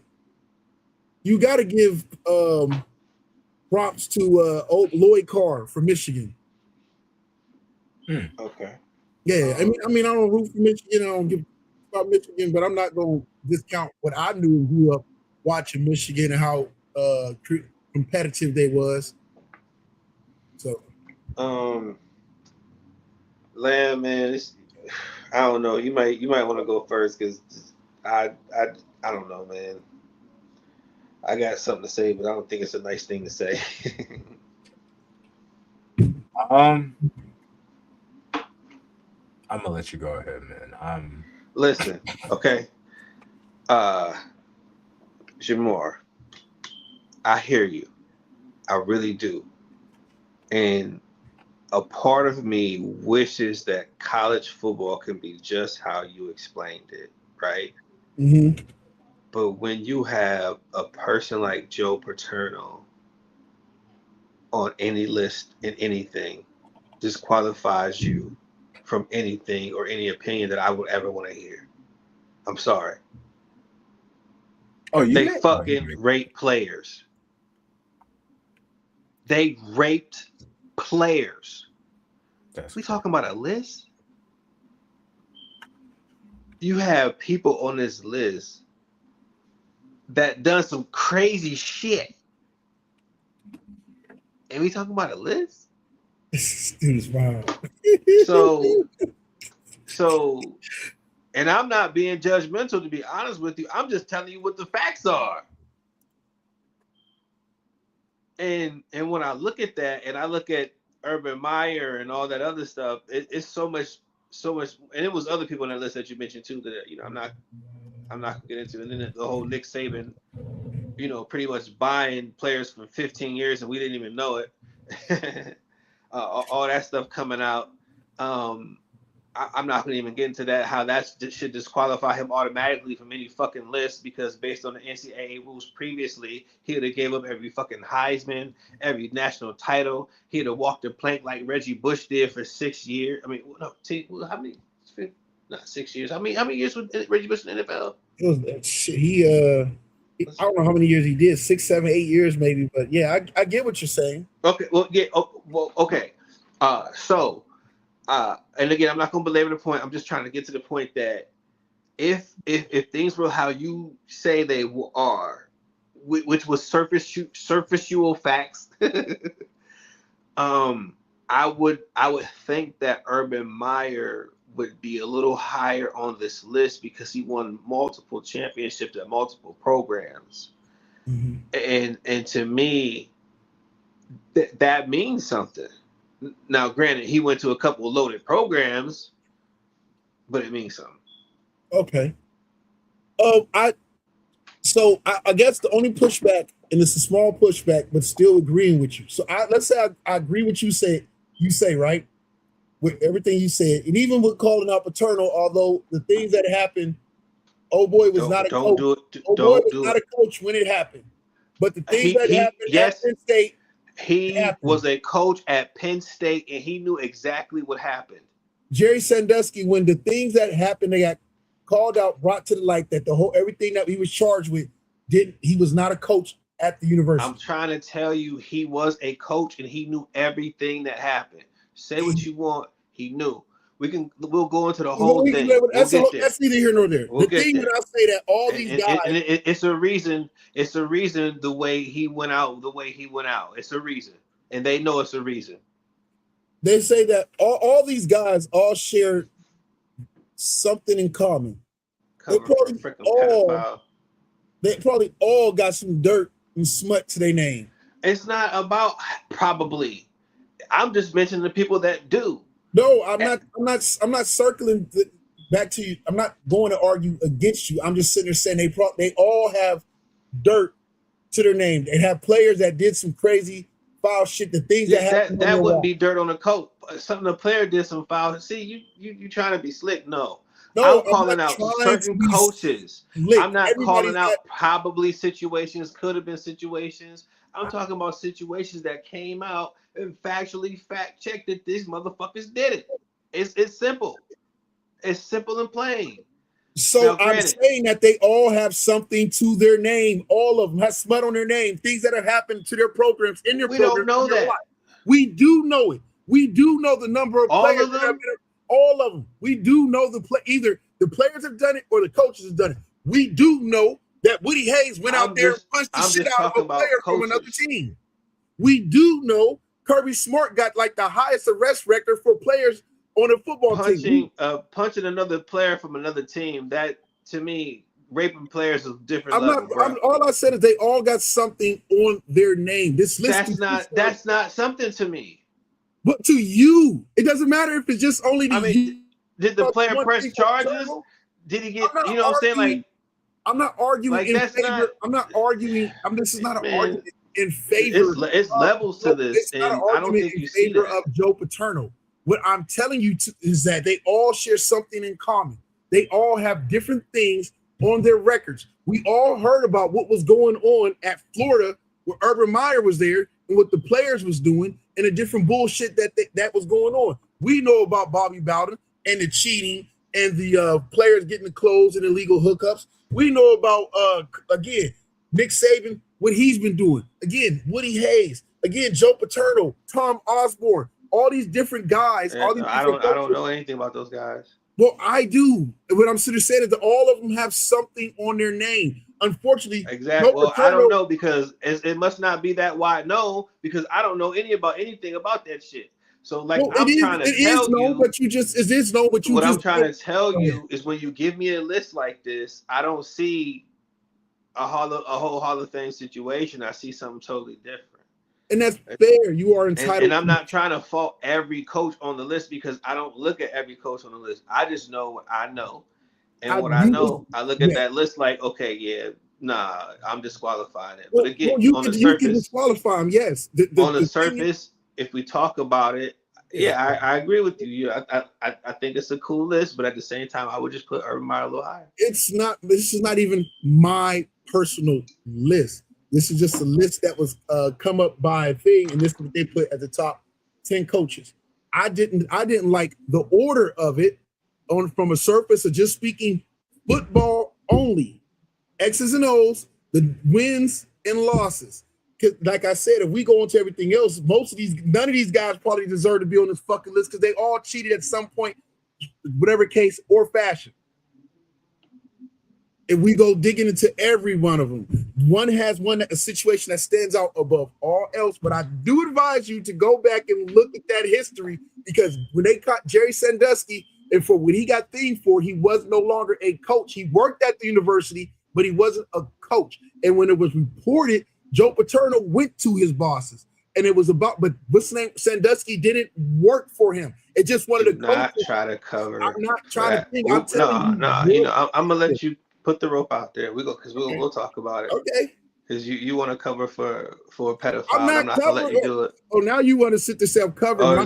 you got to give props to Lloyd Carr from Michigan. Okay. Yeah, I mean, I don't root for Michigan. I don't give about Michigan, but I'm not going to discount what I knew and grew up watching Michigan and how competitive they was. So, Lamb, man, I don't know. You might want to go first because I don't know, man. I got something to say, but I don't think it's a nice thing to say. I'm gonna let you go ahead, man. Listen, okay. Jamar, I hear you. I really do. And a part of me wishes that college football can be just how you explained it, right? Mm-hmm. But when you have a person like Joe Paterno on any list in anything, disqualifies you from anything or any opinion that I would ever want to hear. I'm sorry. They fucking rape players. They raped players. We talking about a list? You have people on this list that done some crazy shit. And we talking about a list? Dude's wild. So, and I'm not being judgmental, to be honest with you. I'm just telling you what the facts are. And when I look at that, and I look at Urban Meyer and all that other stuff, it's so much. And it was other people on that list that you mentioned too that I'm not gonna get into. And then the whole Nick Saban, pretty much buying players for 15 years and we didn't even know it. All that stuff coming out. I'm not going to even get into that, how that should disqualify him automatically from any fucking list, because based on the NCAA rules previously, he would have gave up every fucking Heisman, every national title. He'd have walked the plank like Reggie Bush did for 6 years. I mean, no, how many? Not 6 years. How many years was Reggie Bush in the NFL? It was shit. I don't know how many years he did, 6, 7, 8 years maybe, but yeah, I get what you're saying. Okay, well, yeah, okay. And again, I'm not going to belabor the point. I'm just trying to get to the point that if things were how you say they are, which was superficial facts, I would think that Urban Meyer would be a little higher on this list because he won multiple championships at multiple programs, and to me, that means something. Now, granted, he went to a couple of loaded programs, but it means something. Okay. I guess the only pushback, and it's a small pushback, but still agreeing with you. So let's say I agree with you say, right? With everything you said, and even with calling out Paterno, although the things that happened, old boy was not a coach. Old boy was not a coach when it happened. But the things that happened at Penn State, he was a coach at Penn State, and he knew exactly what happened. Jerry Sandusky, when the things that happened, they got called out, brought to the light that everything that he was charged with, he was not a coach at the university. I'm trying to tell you, he was a coach, and he knew everything that happened. Say what you want, he knew. We'll go into the whole thing. That's neither here nor there. The thing that I say that all these guys, it's a reason. It's a reason the way he went out, It's a reason, and they know it's a reason. They say that all these guys all share something in common. They probably all got some dirt and smut to their name. It's not about probably. I'm just mentioning the people that do. No, I'm not circling back to you. I'm not going to argue against you. I'm just sitting there saying they all have dirt to their name. They have players that did some crazy foul shit. The things that happened. That wouldn't be dirt on the coat. Something the player did some foul. See, you trying to be slick? No, I'm calling out certain coaches. I'm not calling out probably situations. Could have been situations. I'm talking about situations that came out and factually fact-checked that these motherfuckers did it. It's simple. It's simple and plain. So I'm saying that they all have something to their name. All of them have smut on their name. Things that have happened to their programs in their programs. We don't know that. We do know it. We do know the number of players. All of them? All of them. We do know either the players have done it or the coaches have done it. We do know that Woody Hayes went out there and punched the shit out of a player from another team. We do know Kirby Smart got like the highest arrest record for players on a football team. Punching another player from another team, that to me, raping players is different. All I said is they all got something on their name. This list that's not something to me. But to you, it doesn't matter if it's just only to you. Did the player press charges? Did he get, you know what I'm saying? Like, I'm not arguing in favor. I'm not arguing. This is not an argument in favor. It's levels to this, and I don't think you see that. Of Joe Paterno. What I'm telling you is that they all share something in common. They all have different things on their records. We all heard about what was going on at Florida, where Urban Meyer was there, and what the players was doing, and the different bullshit that was going on. We know about Bobby Bowden and the cheating and the players getting the clothes and illegal hookups. We know about, again, Nick Saban, what he's been doing. Again, Woody Hayes. Again, Joe Paterno, Tom Osborne, all these different guys. I don't know anything about those guys. Well, I do. What I'm sort of saying is that all of them have something on their name. Unfortunately, exactly. Well, Paterno, I don't know because it must not be that wide. No, because I don't know anything about that shit. So, like, I'm trying to tell you, but you just it is no. But you what I'm trying to tell you is when you give me a list like this, I don't see a whole Hall of Fame situation. I see something totally different. And that's fair. You are entitled. And I'm not trying to fault every coach on the list because I don't look at every coach on the list. I just know what I know. And I know, I look at that list like, okay, yeah, nah, I'm disqualifying it. But again, on the surface, you can disqualify him, yes. On the surface, if we talk about it, Yeah, I agree with you. I think it's a cool list, but at the same time, I would just put Urban Meyer a little higher. It's not. This is not even my personal list. This is just a list that was come up by a thing, and this is what they put at the top 10 coaches. I didn't like the order of it on from a surface of just speaking football only, X's and O's, the wins and losses. Because, like I said, if we go into everything else, none of these guys probably deserve to be on this fucking list because they all cheated at some point, whatever case or fashion. If we go digging into every one of them, one has a situation that stands out above all else. But I do advise you to go back and look at that history because when they caught Jerry Sandusky, and for what he got themed for, he was no longer a coach. He worked at the university, but he wasn't a coach. And when it was reported, Joe Paterno went to his bosses, and it was about. But what's the name? Sandusky didn't work for him. It just wanted to not try to cover. I'm not trying to think. I'm telling you. You know, I'm gonna let you put the rope out there. We'll talk about it. Okay. Because you want to cover for a pedophile. I'm not gonna let you do it. Oh, now you want to sit there self-covered. Oh,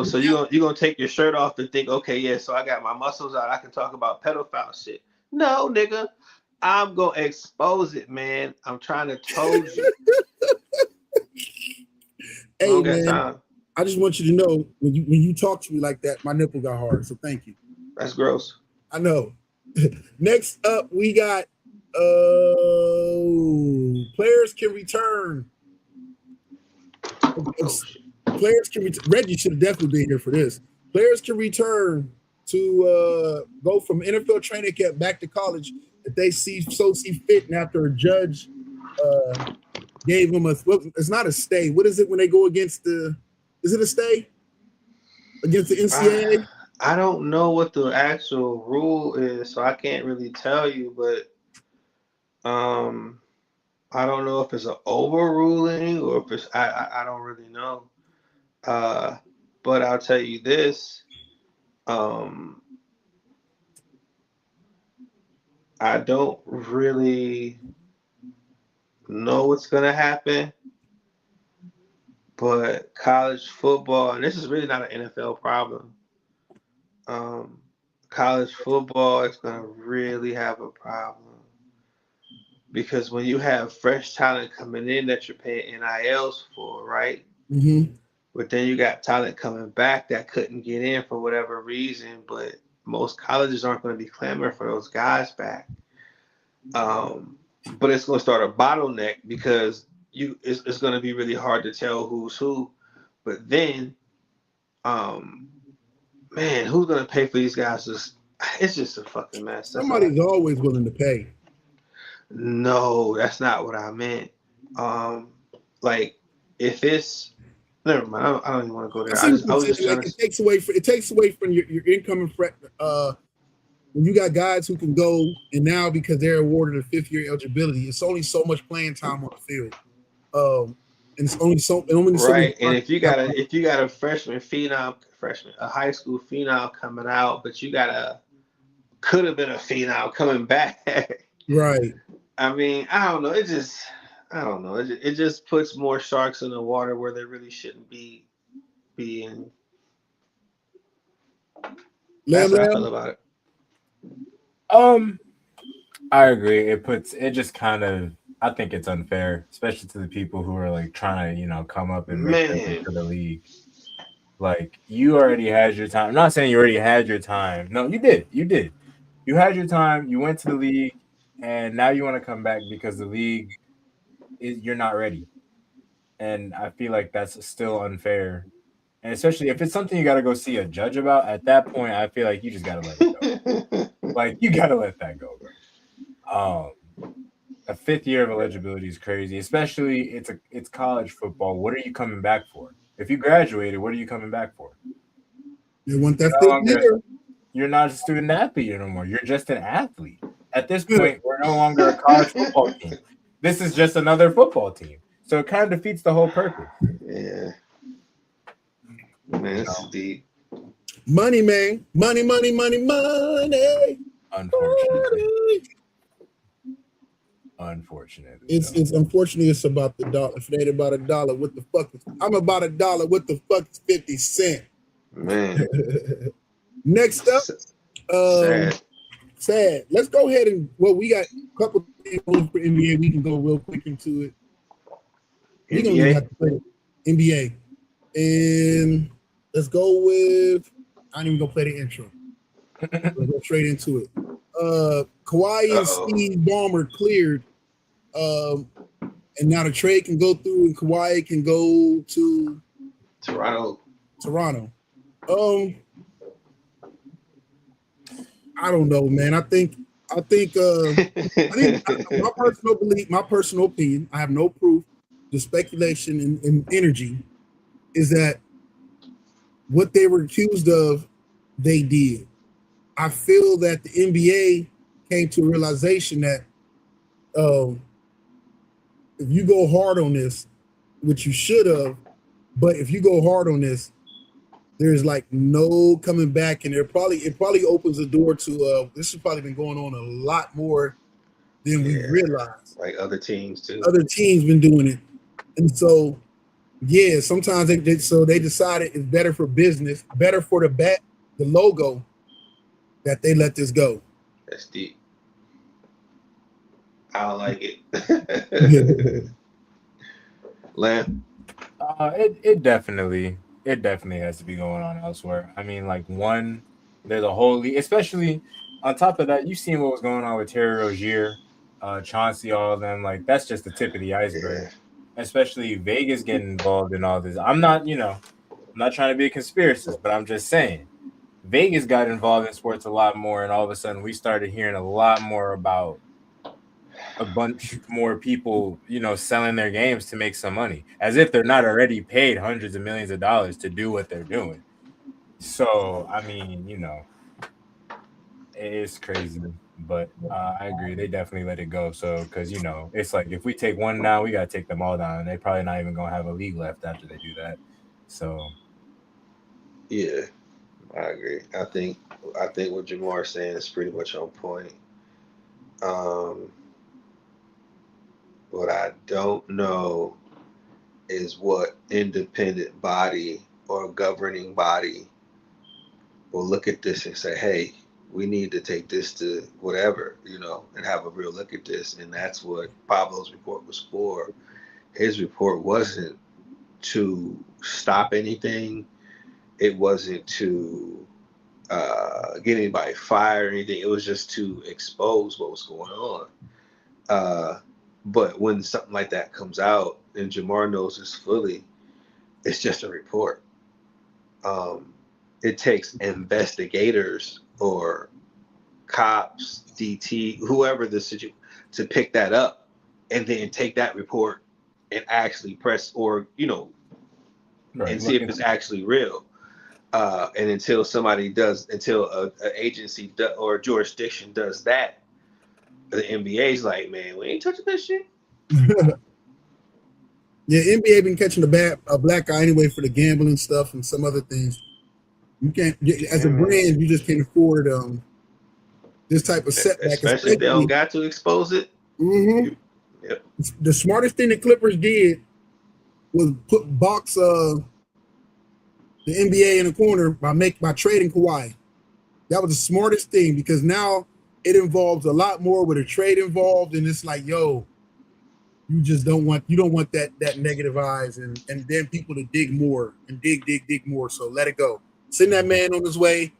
so you gonna take your shirt off and think, okay, yeah, so I got my muscles out. I can talk about pedophile shit. No, nigga. I'm gonna expose it, man. I'm trying to told you. Hey, man, I just want you to know when you talk to me like that, my nipple got hard. So thank you. That's gross. I know. Next up, we got players can return. Players can return. Reggie should have definitely been here for this. Players can return to go from NFL training camp back to college if they see fit, and after a judge gave them it's not a stay. What is it when they go against is it a stay against the NCAA? I don't know what the actual rule is, so I can't really tell you, but I don't know if it's an overruling or if it's I don't really know. But I'll tell you this. I don't really know what's gonna happen, but college football, and this is really not an NFL problem. College football is gonna really have a problem because when you have fresh talent coming in that you're paying NILs for, right? Mm-hmm. But then you got talent coming back that couldn't get in for whatever reason, but most colleges aren't going to be clamoring for those guys back. But it's going to start a bottleneck because it's going to be really hard to tell who's who. But then, man, who's going to pay for these guys? It's just a fucking mess. Somebody's always willing to pay. No, that's not what I meant. Like if it's never mind. I don't even want to go there. It takes away from your incoming when you got guys who can go and now because they're awarded a 5th-year eligibility, it's only so much playing time on the field. And it's only so right. And if you got a high school phenom coming out, but you got could have been a phenom coming back. Right. I mean, I don't know. I don't know. It just puts more sharks in the water where they really shouldn't be in. That's what I feel about it. I agree. It just kind of, I think it's unfair, especially to the people who are like trying to, come up and make it to the league. Like you already had your time. I'm not saying you already had your time. No, you did. You had your time. You went to the league, and now you want to come back because the league you're not ready. And I feel like that's still unfair. And especially if it's something you got to go see a judge about, at that point, I feel like you just got to let it go. Like, you got to let that go, bro. A 5th year of eligibility is crazy, especially it's college football. What are you coming back for? If you graduated, what are you coming back for? You want that 5th year. You're not a student athlete anymore. You're just an athlete. At this point, we're no longer a college football team. This is just another football team. So it kind of defeats the whole purpose. Yeah. Man, this is deep. Money, man. Money. Unfortunately. It's unfortunately it's about the dollar. If it ain't about $1, what the fuck I'm about $1. What the fuck is 50 cents? Man, Next up, sad. Let's go ahead and we got a couple things for NBA. We can go real quick into it. We don't even have to play it. NBA, and let's go with. I ain't even gonna play the intro. Let's go straight into it. Kawhi and Steve Ballmer cleared, and now the trade can go through, and Kawhi can go to Toronto. I don't know, man. I think my personal opinion, I have no proof. The speculation and energy is that what they were accused of, they did. I feel that the NBA came to a realization that if you go hard on this, which you should have, but if you go hard on this, there's like no coming back, and it probably opens the door to this has probably been going on a lot more than we realized. Like other teams too. Other teams been doing it, and so sometimes they decided it's better for business, better for the logo, that they let this go. That's deep. I don't like it. Lamb. It definitely has to be going on elsewhere. I mean, like there's a whole league, especially on top of that. You've seen what was going on with Terry Rozier, Chauncey, all of them. Like that's just the tip of the iceberg. Yeah. Especially Vegas getting involved in all this. I'm not trying to be a conspiracist, but I'm just saying Vegas got involved in sports a lot more, and all of a sudden we started hearing a lot more about a bunch more people, selling their games to make some money, as if they're not already paid hundreds of millions of dollars to do what they're doing. So, I mean, it's crazy, but I agree. They definitely let it go. So, because, it's like if we take one down, we got to take them all down. And they're probably not even going to have a league left after they do that. So, yeah, I agree. I think what Jamar's saying is pretty much on point. What I don't know is what independent body or governing body will look at this and say, hey, we need to take this to whatever, and have a real look at this. And that's what Pablo's report was for. His report wasn't to stop anything. It wasn't to get anybody fired or anything. It was just to expose what was going on. But when something like that comes out, and Jamar knows this fully, it's just a report. It takes investigators or cops, DT, whoever the situation, to pick that up and then take that report and actually press or, and see if it's actually real. And until an agency or jurisdiction does that, the NBA's like, man, we ain't touching that shit. Yeah, NBA been catching a black guy anyway for the gambling stuff and some other things. You can't, as a brand, you just can't afford this type of setback. Especially if they don't got to expose it. Mm-hmm. Yep. The smartest thing the Clippers did was box the NBA in the corner by trading Kawhi. That was the smartest thing, because now it involves a lot more with a trade involved, and it's like, yo, you don't want that negative eyes and then people to dig more and dig more. So let it go. Send that man on his way.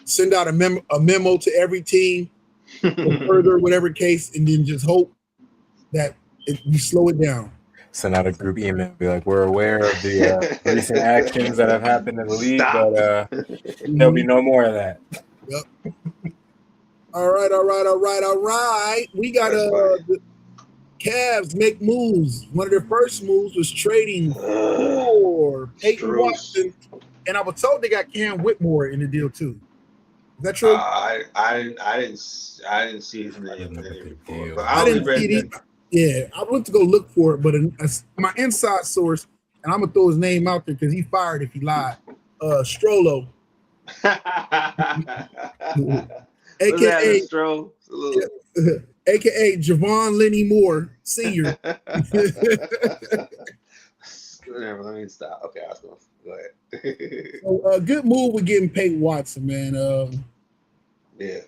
Send out a memo to every team, further whatever case, and then just hope that you slow it down. Send out a group email, be like, we're aware of the recent actions that have happened in the league, but there'll be no more of that. Yep. All right. We got the Cavs make moves. One of their first moves was trading for Peyton Watson, and I was told they got Cam Whitmore in the deal too. Is that true? I didn't see his name. I didn't see it. Yeah, I went to go look for it, but my inside source, and I'm gonna throw his name out there because he fired if he lied. Strollo, aka Javon Lenny Moore Sr. Whatever, let me stop. Okay, I was going. Go ahead. So, good move with getting Peyton Watson, man. Yeah.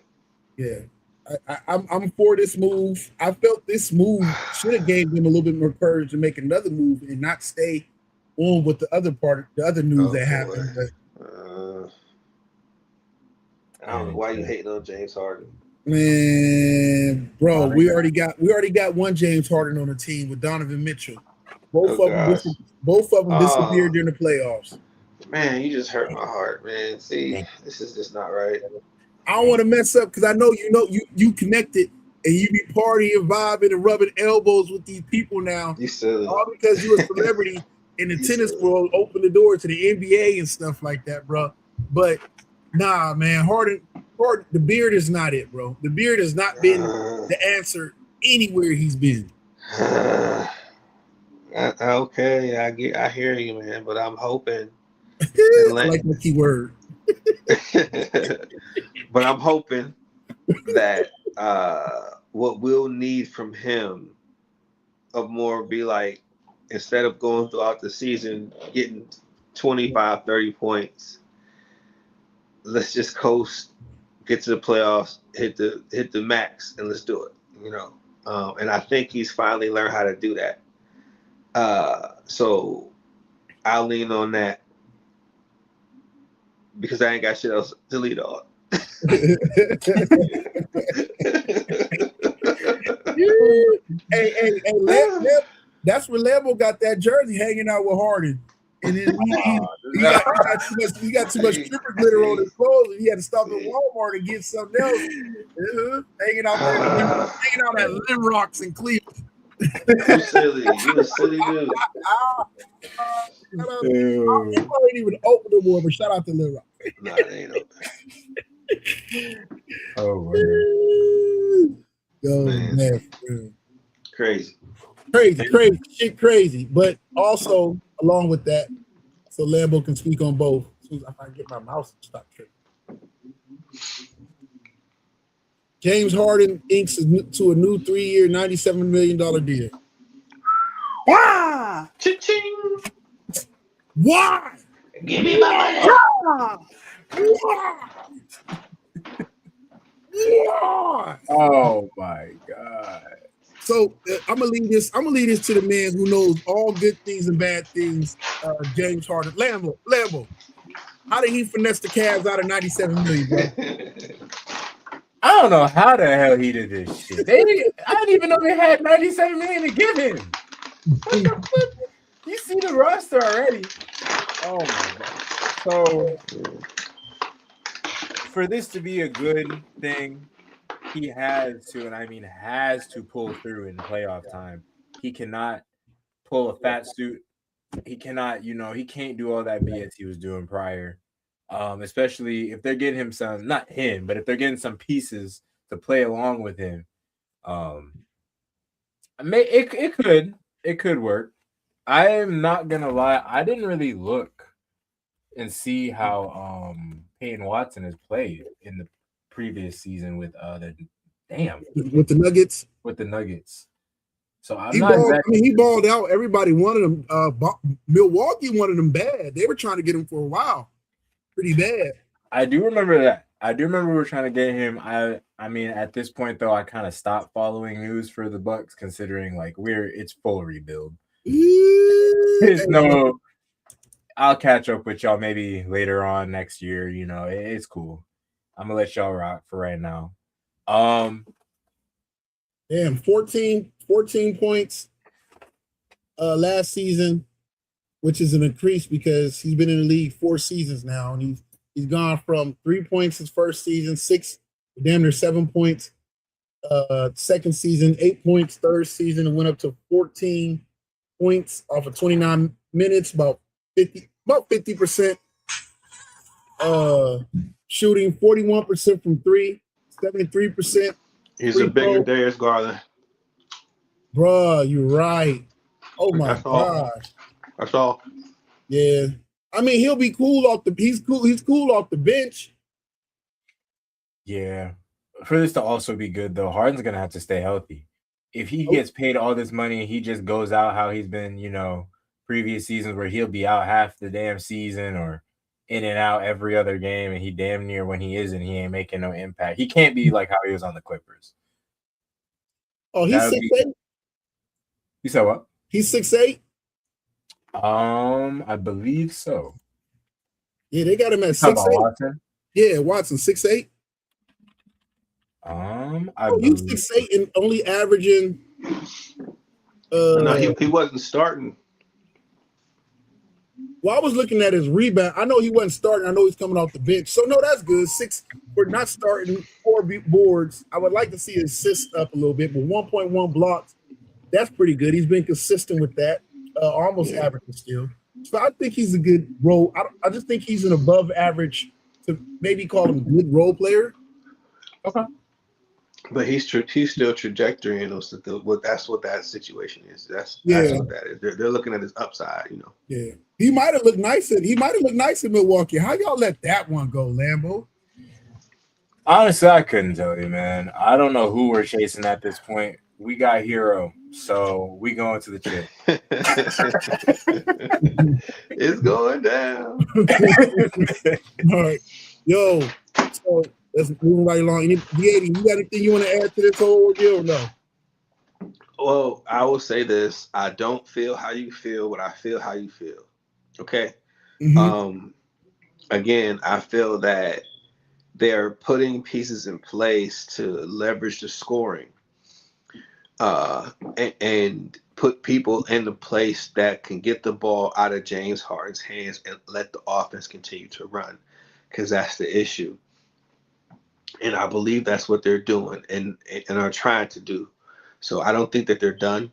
I'm for this move. I felt this move should have gave them a little bit more courage to make another move and not stay on with the other news that happened. But I don't know why you hating on James Harden. Man, bro, we already got one James Harden on the team with Donovan Mitchell. Both of them disappeared during the playoffs. Man, you just hurt my heart, man. See, this is just not right. I don't want to mess up because I know you connected and you be partying, vibing, and rubbing elbows with these people now. You silly. All because you're a celebrity in the tennis world, open the door to the NBA and stuff like that, bro. But nah, man, Harden, the beard is not it, bro. The beard has not been the answer anywhere he's been. Okay, I hear you, man, but I'm hoping. I like the key word. But I'm hoping that what we'll need from him of more be like, instead of going throughout the season getting 25, 30 points, let's just coast, get to the playoffs, hit the max, and let's do it. And I think he's finally learned how to do that. So I'll lean on that because I ain't got shit else to lead on. hey, that's where Lambo got that jersey hanging out with Harden. And then he got too much stripper glitter on his clothes, and he had to stop at Walmart and get something else. Hanging out at Lim Rocks in Cleveland. You silly. You a silly dude. He probably ain't even open no more, but shout out to Lim Rocks. Nah, it ain't open. Oh, man. Yo, man. Crazy. Shit crazy. But also, along with that, so Lambo can speak on both. As soon as I get my mouse to stop tripping. James Harden inks to a new 3-year, $97 million deal. Why? Cha-ching. Why? Give me my money. Why? Oh my God. So I'm gonna leave this to the man who knows all good things and bad things. James Harden, Lambo. How did he finesse the Cavs out of $97 million, bro? I don't know how the hell he did this shit. I didn't even know they had $97 million to give him. What the fuck? You see the roster already? Oh my God. So for this to be a good thing, he has to, and I mean has to, pull through in playoff time. He cannot pull a fat suit. He cannot, he can't do all that BS he was doing prior. Especially if they're getting him some, not him, but if they're getting some pieces to play along with him. It could work. I am not gonna lie, I didn't really look and see how Peyton Watson has played in the previous season with with the Nuggets. With the Nuggets. So he balled out. Everybody wanted him. Milwaukee wanted him bad. They were trying to get him for a while. Pretty bad. I do remember that. I do remember we were trying to get him. I mean, at this point though, I kind of stopped following news for the Bucks, considering like it's full rebuild. I'll catch up with y'all maybe later on next year. It's cool. I'm gonna let y'all rock for right now. Damn, 14 points last season, which is an increase because he's been in the league 4 seasons now, and he's gone from 3 points his first season, 6, damn near 7 points second season, 8 points third season, and went up to 14 points off of 29 minutes, about 50% shooting, 41% from 3, 73%. He's a bigger Darius Garland. Bruh, you're right. Oh my gosh. That's all. Yeah. I mean, he'll be cool he's cool off the bench. Yeah. For this to also be good though, Harden's gonna have to stay healthy. If he gets paid all this money and he just goes out how he's been, previous seasons where he'll be out half the damn season or in and out every other game, and he damn near when he isn't, he ain't making no impact. He can't be like how he was on the Clippers. Oh, he's 6'8"? You said what? He's 6'8"? I believe so. Yeah, they got him at 6'8". Yeah, Watson 6'8". He's 6'8" and only averaging. No, he wasn't starting. Well, I was looking at his rebound. I know he wasn't starting. I know he's coming off the bench. So no, that's good. 6 for not starting, 4 boards. I would like to see his assists up a little bit, but 1.1 blocks. That's pretty good. He's been consistent with that. Almost average still. So I think he's a good role. I just think he's an above average to maybe call him a good role player. Okay. But he's still trajectory, and that's what that situation is. That's what that is. They're looking at his upside, you know. Yeah, he might have looked nice. He might have looked nice in Milwaukee. How y'all let that one go, Lambo? Honestly, I couldn't tell you, man. I don't know who we're chasing at this point. We got Hero, so we going to the chip. It's going down. All right, yo. So let's move right along. D80, you got anything you want to add to this whole ordeal or no? Well, I will say this. I don't feel how you feel, but I feel how you feel. Okay? Mm-hmm. Again, I feel that they're putting pieces in place to leverage the scoring and put people in the place that can get the ball out of James Harden's hands and let the offense continue to run, because that's the issue. And I believe that's what they're doing and are trying to do. So I don't think that they're done.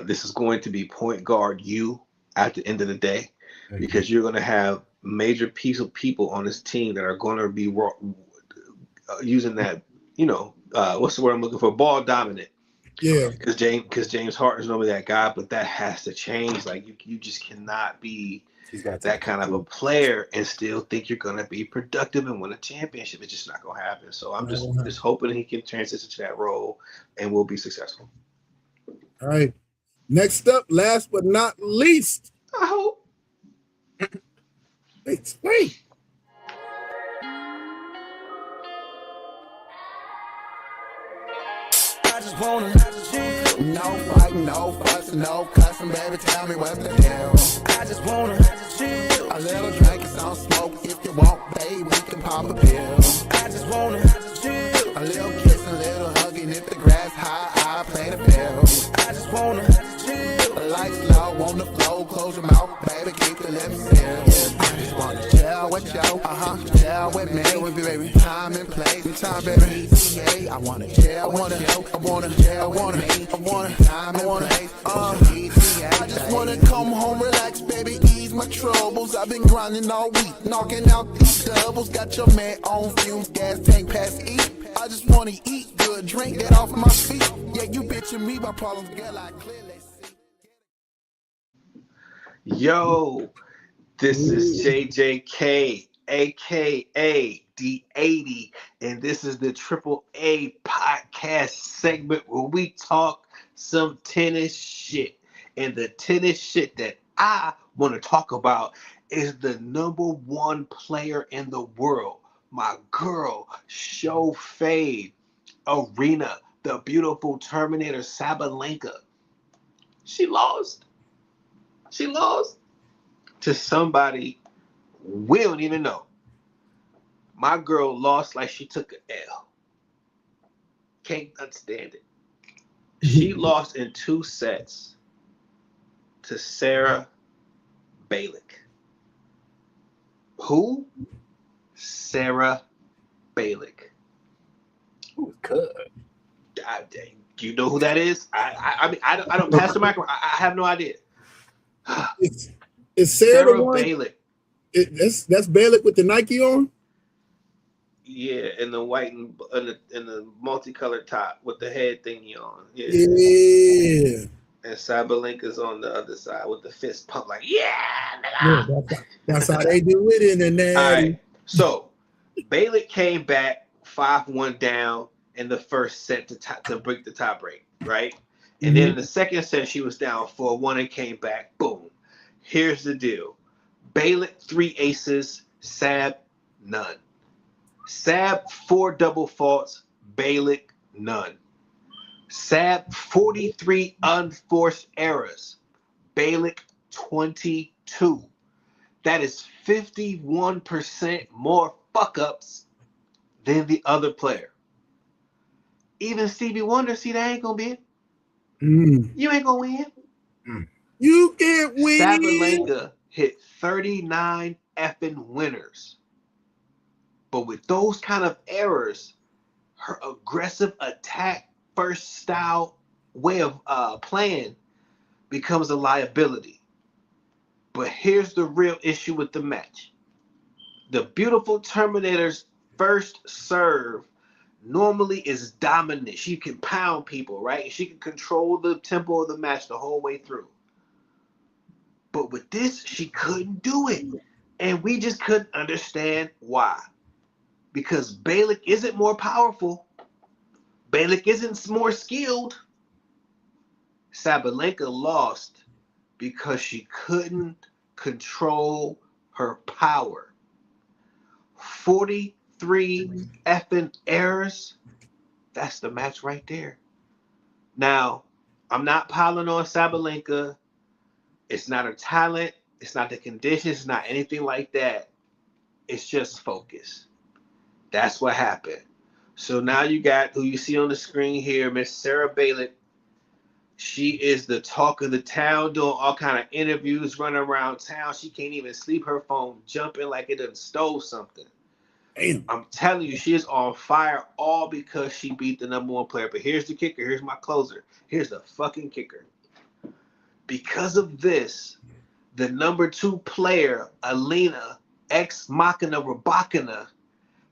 This is going to be point guard you at the end of the day, because you're going to have major piece of people on this team that are going to be using that, what's the word I'm looking for? Ball dominant. Yeah. Because James Harden's normally that guy, but that has to change. Like you just cannot be that kind of a player and still think you're going to be productive and win a championship. It's just not going to happen. So I'm just hoping he can transition to that role and will be successful. All right. Next up, last but not least. I hope. Wait. I just wanna chill. No fighting, no fussing, no cussing, baby. Tell me what's the deal. I just wanna chill. A little drink and some smoke. If you want, baby, we can pop a pill. I just wanna chill. A little kiss, a little hugging. If the grass high, I play the field. I just wanna chill. Lights low on the floor. Close your mouth, baby. Keep the lips sealed. I just wanna chill with you. Chill with me. Chill with me, baby. Time and place. Time, baby. I wanna chill with you. I wanna time and place. I just wanna come home, relax, baby, ease my troubles. I've been grinding all week, knocking out these doubles. Got your man on fumes, gas tank past eat. I just wanna eat good, drink that off my feet. Yeah, you bitching me, my problems, girl, I clearly see. Yo, this is JJK, aka D80, and this is the Triple A podcast segment where we talk some tennis shit. And the tennis shit that I want to talk about is the #1 player in the world, my girl, Show Fade, Arena, the beautiful Terminator Sabalenka. She lost to somebody we don't even know. My girl lost like she took an L. Can't understand it. She lost in 2 sets to Sarah Balick. Who? Sarah Balick. Who could? Do you know who that is? I don't pass the microphone. I have no idea. Is Sarah Balick. That's Balick with the Nike on? Yeah, in the white and in the multicolored top with the head thingy on. Yeah. And Sabalenka's on the other side with the fist pump, like, that's how they do it in the All right. So Balick came back 5-1 down in the first set to break the tie break, right? And then in the second set, she was down 4-1 and came back. Boom. Here's the deal. Balick, 3 aces. Sab, none. Sab, 4 double faults. Balick, none. Sab, 43 unforced errors. Balick, 22. That is 51% more fuck-ups than the other player. Even Stevie Wonder, see, that ain't gonna be it. You ain't gonna win. You can't win. Sabalenka hit 39 effing winners. But with those kind of errors, her aggressive attack first style way of playing becomes a liability. But here's the real issue with the match. The beautiful Terminator's first serve normally is dominant. She can pound people, right? She can control the tempo of the match the whole way through. But with this, she couldn't do it. And we just couldn't understand why. Because Balick isn't more powerful. Balick isn't more skilled. Sabalenka lost because she couldn't control her power. 43 effing errors. That's the match right there. Now, I'm not piling on Sabalenka. It's not her talent. It's not the conditions. It's not anything like that. It's just focus. That's what happened. So now you got who you see on the screen here, Miss Sarah Balick. She is the talk of the town, doing all kind of interviews, running around town. She can't even sleep. Her phone jumping like it done stole something. Damn. I'm telling you, she is on fire, all because she beat the number 1 player. But here's the kicker. Here's my closer. Here's the fucking kicker. Because of this, the number 2 player, Alina, ex Machina Rybakina,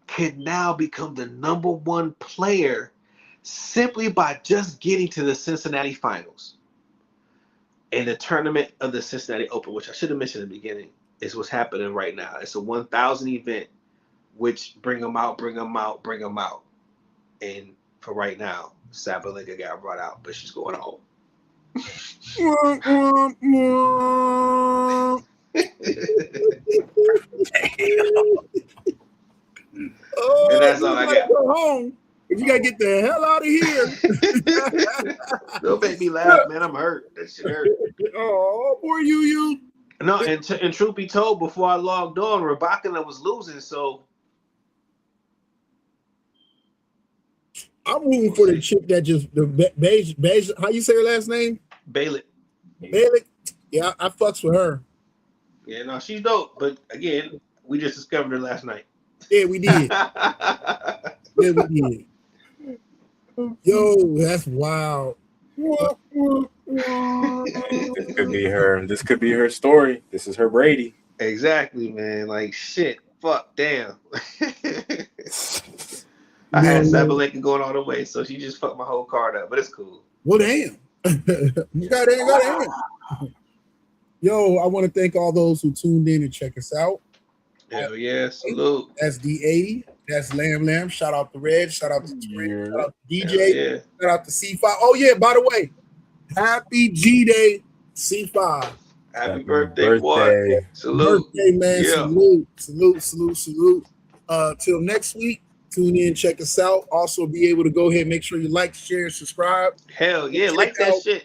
can now become the number 1 player simply by just getting to the Cincinnati finals. And the tournament of the Cincinnati Open, which I should have mentioned in the beginning, is what's happening right now. It's a 1,000 event, which bring them out. And for right now, Sabalenka got brought out, but she's going home. And that's all I got. Go home, but you gotta get the hell out of here. Don't make me laugh, man. I'm hurt. That shit hurt. Oh, poor you. No, and truth be told, before I logged on, Rybakina was losing, so I'm rooting for the chick that just the beige. How you say her last name? Balick. Yeah, I fucks with her. Yeah, no, she's dope. But again, we just discovered her last night. Yeah, we did. Yo, that's wild. This could be her. This could be her story. This is her Brady. Exactly, man. Like shit. Fuck. Damn. I had Sabalenka going all the way, so she just fucked my whole card up. But it's cool. Well, damn. You got it. Yo, I want to thank all those who tuned in and check us out. Hell yeah, salute. That's D80. That's Lamb. Shout out to Red. Shout out to Trent. Shout out to DJ. Shout out to C5. Oh yeah, by the way, happy G Day, C5. Happy birthday, boy. Salute. Birthday, man. Yeah. Salute. Till next week, tune in, check us out. Also, be able to go ahead and make sure you like, share, and subscribe. Hell yeah, like that shit.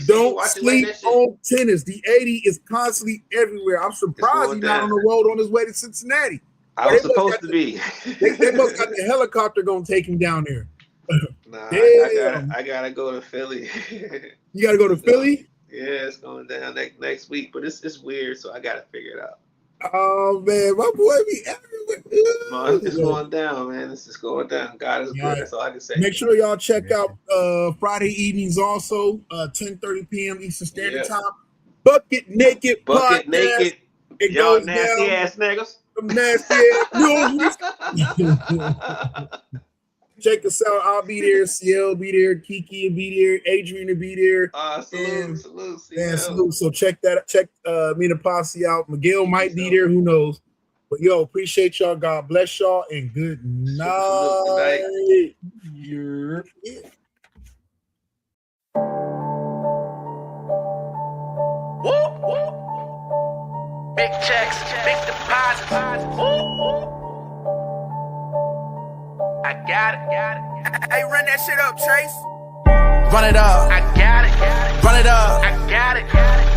Don't sleep on tennis. The 80 is constantly everywhere. I'm surprised he's not on the road on his way to Cincinnati. I was supposed to be. They must got the helicopter gonna take him down there. Nah, I gotta go to Philly. You gotta go to Philly? Yeah, it's going down next week, but it's weird, so I gotta figure it out. Oh man, my boy be everywhere. It's going down, man. It's just going down. God is good. That's all I can say. Make sure y'all check out Friday evenings also, 10:30 p.m. Eastern Standard Time. Bucket Naked Podcast. It y'all goes nasty down. Ass niggas. Nasty ass. Check us out. I'll be there. CL be there. Kiki will be there. Adrian will be there. Salute. So check that. Check me and the posse out. Miguel might be there. Who knows? But yo, appreciate y'all. God bless y'all and good night. Good night. Yeah. big checks, big deposits. I got it. Hey, run that shit up, Trace. Run it up. I got it. Run it up. I got it.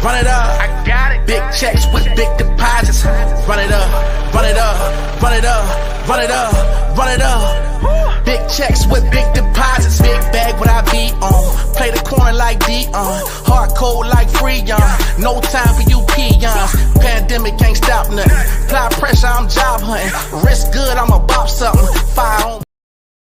Run it up. I got it. Big checks with big deposits. Run it up. Run it up. Run it up. Run it up. Run it up. Big checks with big deposits. Big bag what I be on. Play the corner like Dion. Hard code like Freon. No time for you peons. Pandemic ain't stop nothing. Apply pressure, I'm job hunting. Risk good, I'ma bop something.